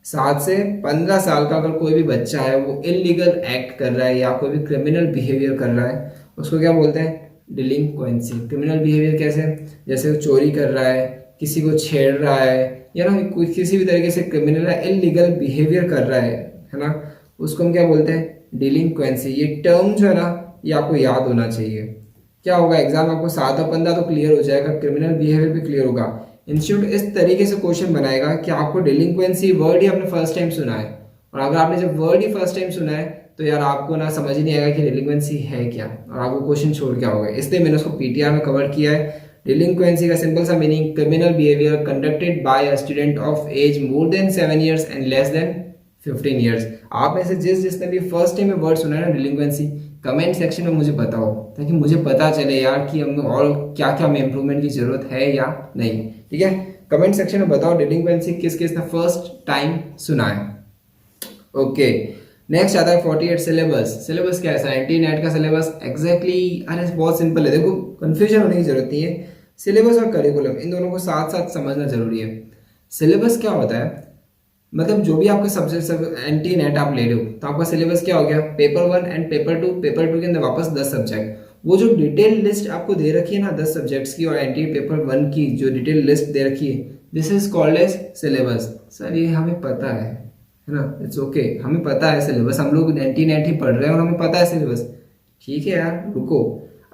7 से 15 साल का अगर कोई भी बच्चा है वो इलीगल एक्ट कर रहा है या कोई भी क्रिमिनल बिहेवियर कर रहा है उसको क्या बोलते हैं? डिलिंक्वेंसी। क्रिमिनल बिहेवियर कैसे? जैसे वो चोरी कर रहा है, किसी को छेड़ रहा है, या ना कोई किसी भी तरीके से क्रिमिनल या इलीगल बिहेवियर कर रहा है ना, उसको हम क्या बोलते हैं? डिलिंक्वेंसी। ये टर्म जो है ना ये आपको याद होना चाहिए। क्या होगा एग्जाम आपको 7 और 15 तो क्लियर हो जाएगा, क्रिमिनल बिहेवियर भी क्लियर होगा। इंस्टीट्यूट इस तरीके से क्वेश्चन बनाएगा कि आपको डिलिंक्वेंसी वर्ड ही आपने फर्स्ट टाइम सुना है और अगर आपने जब वर्ड ही फर्स्ट टाइम सुना है तो यार आपको ना समझ ही नहीं आएगा कि डिलिंक्वेंसी है क्या, और आपको क्वेश्चन छोड़ क्या होगा। इसलिए मैंने उसको पीटीआर में कवर किया है। डिलिंक्वेंसी का सिंपल सा meaning, criminal behaviour conducted by a student of age more than 7 years and less than 15 years। आप में से जिसने भी फर्स्ट टाइम में वर्ड सुना है ना डिलिंक्वेंसी, कमेंट सेक्शन में मुझे बताओ, ताकि मुझे पता चले यार कि हमें और क्या क्या हमें इंप्रूवमेंट की जरूरत है या नहीं। ठीक है, कमेंट सेक्शन में बताओ डिलिंक्वेंसी किस किसने फर्स्ट टाइम सुना है। ओके, नेक्स्ट आता है 48 सिलेबस। सिलेबस क्या है सर? एंटी नेट का सिलेबस एग्जैक्टली अरे बहुत सिंपल है, देखो कंफ्यूजन होने की जरूरत नहीं है। सिलेबस और करिकुलम इन दोनों को साथ साथ समझना जरूरी है। सिलेबस क्या होता है, मतलब जो भी आपका सब्जेक्ट एंटी नेट आप ले रहे हो तो आपका सिलेबस क्या हो गया, पेपर 1 एंड पेपर 2, पेपर 2 के अंदर वापस 10 सब्जेक्ट। वो जो डिटेल लिस्ट आपको दे रखी है ना 10 सब्जेक्ट्स की और एंटी पेपर 1 की जो डिटेल लिस्ट दे रखी है, this is called as syllabus. Sir ये हमें पता है ना, इट्स ओके, हमें पता है सिलेबस, हम लोग एंटी नेट ही पढ़ रहे हैं और हमें पता है सिलेबस। ठीक है यार रुको,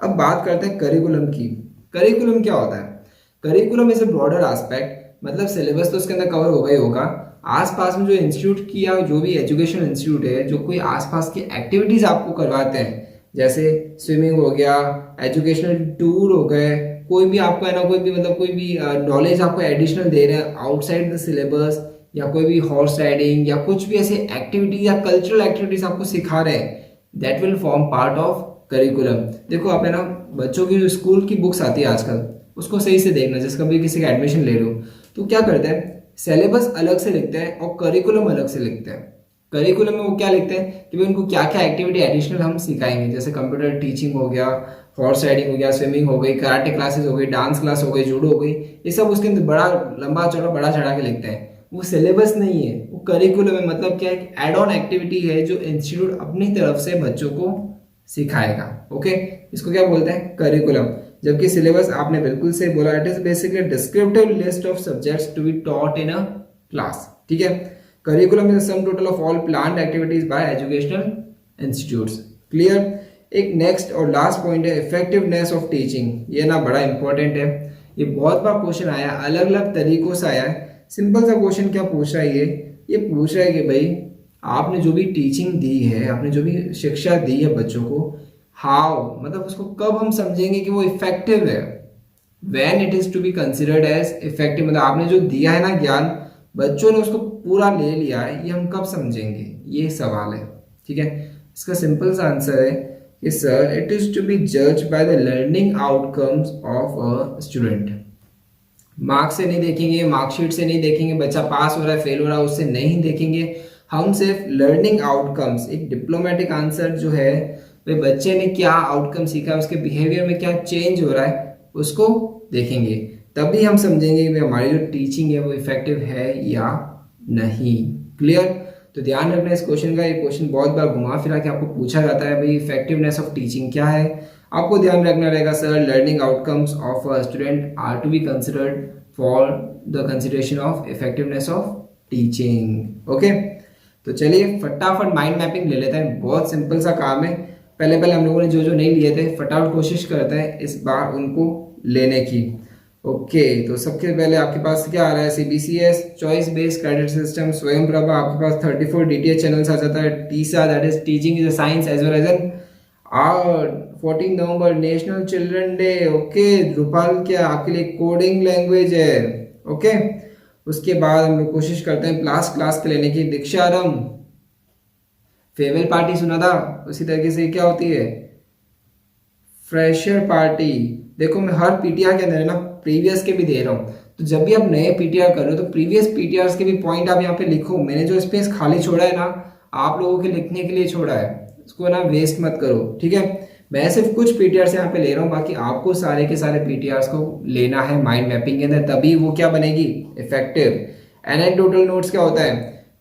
अब बात करते हैं करिकुलम की। करिकुलम क्या होता है? Curriculum is a broader aspect, मतलब सिलेबस तो उसके अंदर कवर होगा ही होगा, आसपास में जो इंस्टीट्यूट की या जो भी एजुकेशन इंस्टीट्यूट है जो कोई आसपास की एक्टिविटीज आपको करवाते हैं, जैसे स्विमिंग हो गया, एजुकेशनल टूर हो गए, कोई भी आपको है ना कोई भी मतलब कोई भी नॉलेज आपको एडिशनल दे रहे हैं आउटसाइड द सिलेबस, या कोई भी हॉर्स राइडिंग या कुछ भी ऐसे एक्टिविटी या कल्चरल एक्टिविटीज आपको सिखा रहे हैं, that will form part of curriculum. देखो आप है ना बच्चों की जो स्कूल की बुक्स आती है आजकल, उसको सही से देखना, जिसका भी किसी का एडमिशन ले रहे हो तो क्या करते हैं, सिलेबस अलग से लिखते हैं और करिकुलम अलग से लिखते हैं। करिकुलम में वो क्या लिखते हैं कि भाई उनको क्या क्या एक्टिविटी एडिशनल हम सिखाएंगे, जैसे कंप्यूटर टीचिंग हो गया, हॉर्स राइडिंग हो गया, स्विमिंग हो गई, कराटे क्लासेस हो गई, डांस क्लास हो गई, जूडो हो गई, ये सब उसके अंदर बड़ा लंबा चौड़ा बड़ा चढ़ा के लिखते हैं। वो सिलेबस नहीं है, वो करिकुलम है, मतलब क्या है, एड ऑन एक्टिविटी है जो इंस्टीट्यूट अपनी तरफ से बच्चों को सिखाएगा। ओके, इसको क्या बोलते हैं, करिकुलम। जबकि सिलेबस आपने बिल्कुल सही बोला, it is basically descriptive list of subjects to be taught in a class. ठीक है, curriculum is sum total of all planned activities by educational institutes. Clear. एक नेक्स्ट और लास्ट पॉइंट है इफेक्टिवनेस ऑफ टीचिंग। ये ना बड़ा important है, ये बहुत बार क्वेश्चन आया, अलग अलग तरीकों से आया है। सिंपल सा क्वेश्चन क्या पूछ रहा है, ये पूछ रहा है कि भाई आपने जो भी टीचिंग दी है, आपने जो भी शिक्षा दी है बच्चों को, हाउ, मतलब उसको कब हम समझेंगे कि वो इफेक्टिव है, when it is to be considered as effective, मतलब आपने जो दिया है ना ज्ञान, बच्चों ने उसको पूरा ले लिया है, ये हम कब समझेंगे, ये सवाल है। ठीक है, इसका सिंपल सा आंसर है कि sir it is to be जज by the learning outcomes of a student. Marks से नहीं देखेंगे, मार्कशीट से नहीं देखेंगे बच्चा पास हो रहा है फेल हो रहा है, उससे नहीं देखेंगे हम, सिर्फ लर्निंग आउटकम्स, एक डिप्लोमेटिक आंसर जो है भाई बच्चे ने क्या आउटकम सीखा, उसके बिहेवियर में क्या चेंज हो रहा है, उसको देखेंगे, तभी हम समझेंगे कि हमारी जो टीचिंग है वो इफेक्टिव है या नहीं। क्लियर। तो ध्यान रखना इस क्वेश्चन का, ये क्वेश्चन बहुत बार घुमा फिरा के आपको पूछा जाता है, भाई इफेक्टिवनेस ऑफ टीचिंग क्या है। आपको ध्यान रखना रहेगा sir, learning outcomes of a student are to be considered for the consideration of effectiveness of teaching. Okay, तो चलिए फटाफट माइंड मैपिंग ले लेते हैं, बहुत सिंपल सा काम है। पहले हम लोगों ने जो जो नहीं लिए थे फटाफट कोशिश करते हैं इस बार उनको लेने की। ओके, तो सबसे पहले आपके पास क्या आ रहा है, CBCS choice based credit system, स्वयं प्रभा, आपके पास 34 डीटीएच चैनल्स आ जाता है, टीसा that is teaching is a science as well as an art, 14 November national children day. Okay, ड्रुपाल क्या आपके लिए कोडिंग लैंग्वेज है। ओके, उसके बाद हम लोग कोशिश करते हैं क्लास के लेने की, दीक्षारम, फेयरवेल पार्टी सुना था, उसी तरीके से क्या होती है, फ्रेशर पार्टी। देखो मैं हर पीटीआर के अंदर ना प्रीवियस के भी दे रहा हूँ, तो जब भी आप नए पीटीआर कर रहे हो तो प्रीवियस पीटीआर के भी पॉइंट आप यहाँ पे लिखो। मैंने जो स्पेस खाली छोड़ा है ना आप लोगों के लिखने के लिए छोड़ा है, उसको ना वेस्ट मत करो। ठीक है, मैं सिर्फ कुछ पीटीआर यहाँ पे ले रहा हूँ, बाकी आपको सारे के सारे पीटीआर को लेना है माइंड मैपिंग के अंदर, तभी वो क्या बनेगी, इफेक्टिव। एनेक्डोटल नोट्स क्या होता है,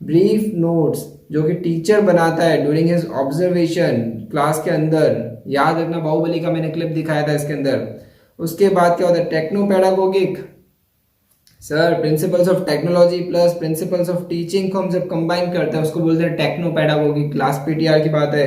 ब्रीफ नोट्स जो कि टीचर बनाता है ड्यूरिंग हिज ऑब्जर्वेशन क्लास के अंदर। याद रखना बाहुबली का मैंने क्लिप दिखाया था इसके अंदर। उसके बाद क्या होता है, techno pedagogic, sir principles of technology plus principles of teaching को हम जब कंबाइन करते हैं उसको बोलते हैं टेक्नो पेडागोगिक। क्लास पीटीआर की बात है।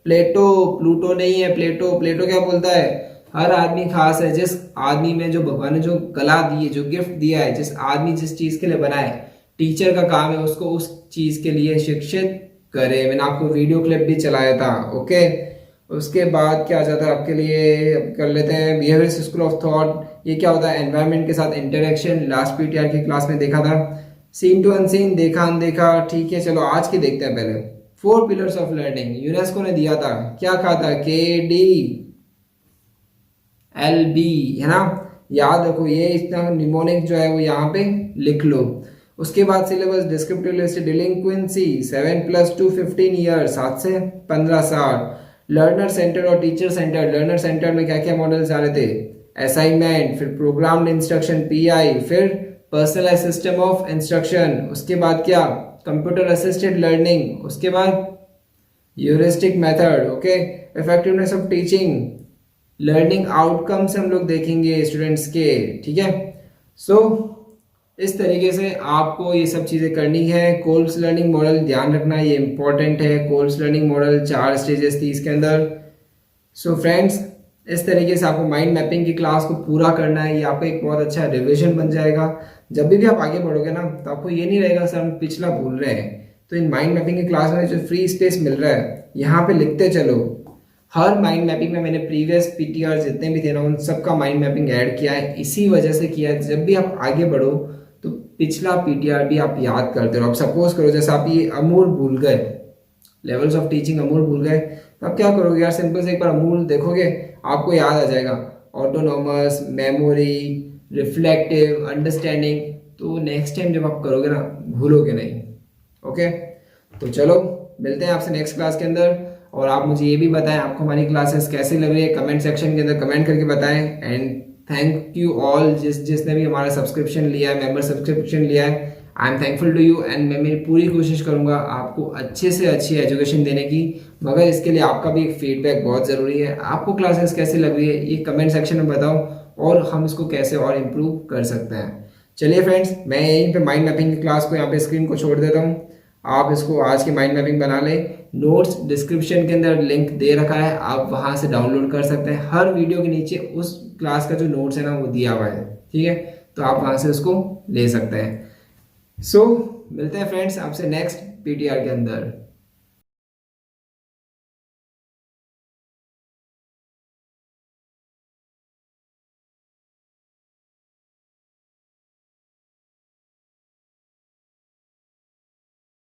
प्लेटो, प्लूटो नहीं है, प्लेटो। प्लेटो क्या बोलता है, हर आदमी खास है, जिस आदमी में जो भगवान ने जो कला दी है, जो गिफ्ट दिया है, जिस आदमी जिस चीज के लिए बना है, टीचर का काम है उसको उस चीज़ के लिए शिक्षित करे। मैंने आपको वीडियो क्लिप भी चलाया था। ओके, उसके बाद क्या आ जाता है आपके लिए, अब कर लेते हैं बिहेवियर स्कूल ऑफ थॉट। ये क्या होता है, एनवायरनमेंट के साथ इंटरेक्शन। लास्ट पीटीआर की क्लास में देखा था। सीन टू अनसीन, देखा अनदेखा, ठीक है। चलो आज के देखते हैं पहले। 4 पिलर्स ऑफ लर्निंग यूनेस्को ने दिया था, क्या कहा था, KDLB, है ना। याद रखो, ये इतना निमोनिक जो है वो यहाँ पे लिख लो। उसके बाद सिलेबस डिस्क्रिप्टिव लिस्ट, डिलिंक्वेंसी 7+2 15 ईयर, 7 से 15 साल। लर्नर सेंटर और टीचर सेंटर। लर्नर सेंटर में क्या क्या मॉडल्स आ रहे थे, असाइनमेंट, फिर प्रोग्राम्ड इंस्ट्रक्शन PI, फिर पर्सनलाइज सिस्टम ऑफ इंस्ट्रक्शन, उसके बाद क्या, कंप्यूटर असिस्टेड लर्निंग, उसके बाद heuristic method. Okay, effectiveness of teaching, learning outcomes हम लोग देखेंगे स्टूडेंट्स के, ठीक है। सो इस तरीके से आपको ये सब चीज़ें करनी है। कोल्स लर्निंग मॉडल ध्यान रखना, ये इंपॉर्टेंट है। कोल्स लर्निंग मॉडल 4 स्टेजेस थी इसके अंदर। सो फ्रेंड्स, इस तरीके से आपको माइंड मैपिंग की क्लास को पूरा करना है। ये आपका एक बहुत अच्छा रिविजन बन जाएगा। जब भी आप आगे बढ़ोगे ना, तो आपको ये नहीं रहेगा सर हम पिछला भूल रहे हैं। तो इन माइंड मैपिंग की क्लास में जो फ्री स्पेस मिल रहा है, यहाँ पे लिखते चलो। हर माइंड मैपिंग में मैंने प्रीवियस पीटीआर जितने भी थे ना, उन सबका माइंड मैपिंग ऐड किया है। इसी वजह से किया है, जब भी आप आगे बढ़ो तो पिछला पीटीआर भी आप याद करते रहो। आप सपोज करो जैसे आप ये अमूल भूल गए, लेवल्स ऑफ टीचिंग अमूल भूल गए, तो आप क्या करोगे यार, सिंपल से एक बार अमूल देखोगे, आपको याद आ जाएगा। Autonomous, memory, reflective, understanding. तो नेक्स्ट टाइम जब आप करोगे ना, भूलोगे नहीं। ओके, तो चलो मिलते हैं आपसे नेक्स्ट क्लास के अंदर। और आप मुझे ये भी बताएं आपको हमारी क्लासेस कैसी लग रही है, कमेंट सेक्शन के अंदर कमेंट करके बताएं। एंड थैंक यू ऑल जिसने भी हमारा सब्सक्रिप्शन लिया है, मेंबर सब्सक्रिप्शन लिया है। I am thankful to you and मैं मेरी पूरी कोशिश करूंगा आपको अच्छे से अच्छी एजुकेशन देने की। मगर इसके लिए आपका भी एक फीडबैक बहुत ज़रूरी है। आपको क्लासेस कैसी लग रही है ये कमेंट सेक्शन में बताओ, और हम इसको कैसे और इम्प्रूव कर सकते हैं। चलिए फ्रेंड्स, मैं यहीं पे माइंड मैपिंग की क्लास को यहाँ पे स्क्रीन को छोड़ देता हूँ। आप इसको आज की माइंड मैपिंग बना लें। नोट्स डिस्क्रिप्शन के अंदर लिंक दे रखा है, आप वहाँ से डाउनलोड कर सकते हैं। हर वीडियो के नीचे उस क्लास का जो नोट्स है ना वो दिया हुआ है, ठीक है। तो आप वहाँ से उसको ले सकते हैं। सो मिलते हैं फ्रेंड्स आपसे नेक्स्ट पीटीआर के अंदर।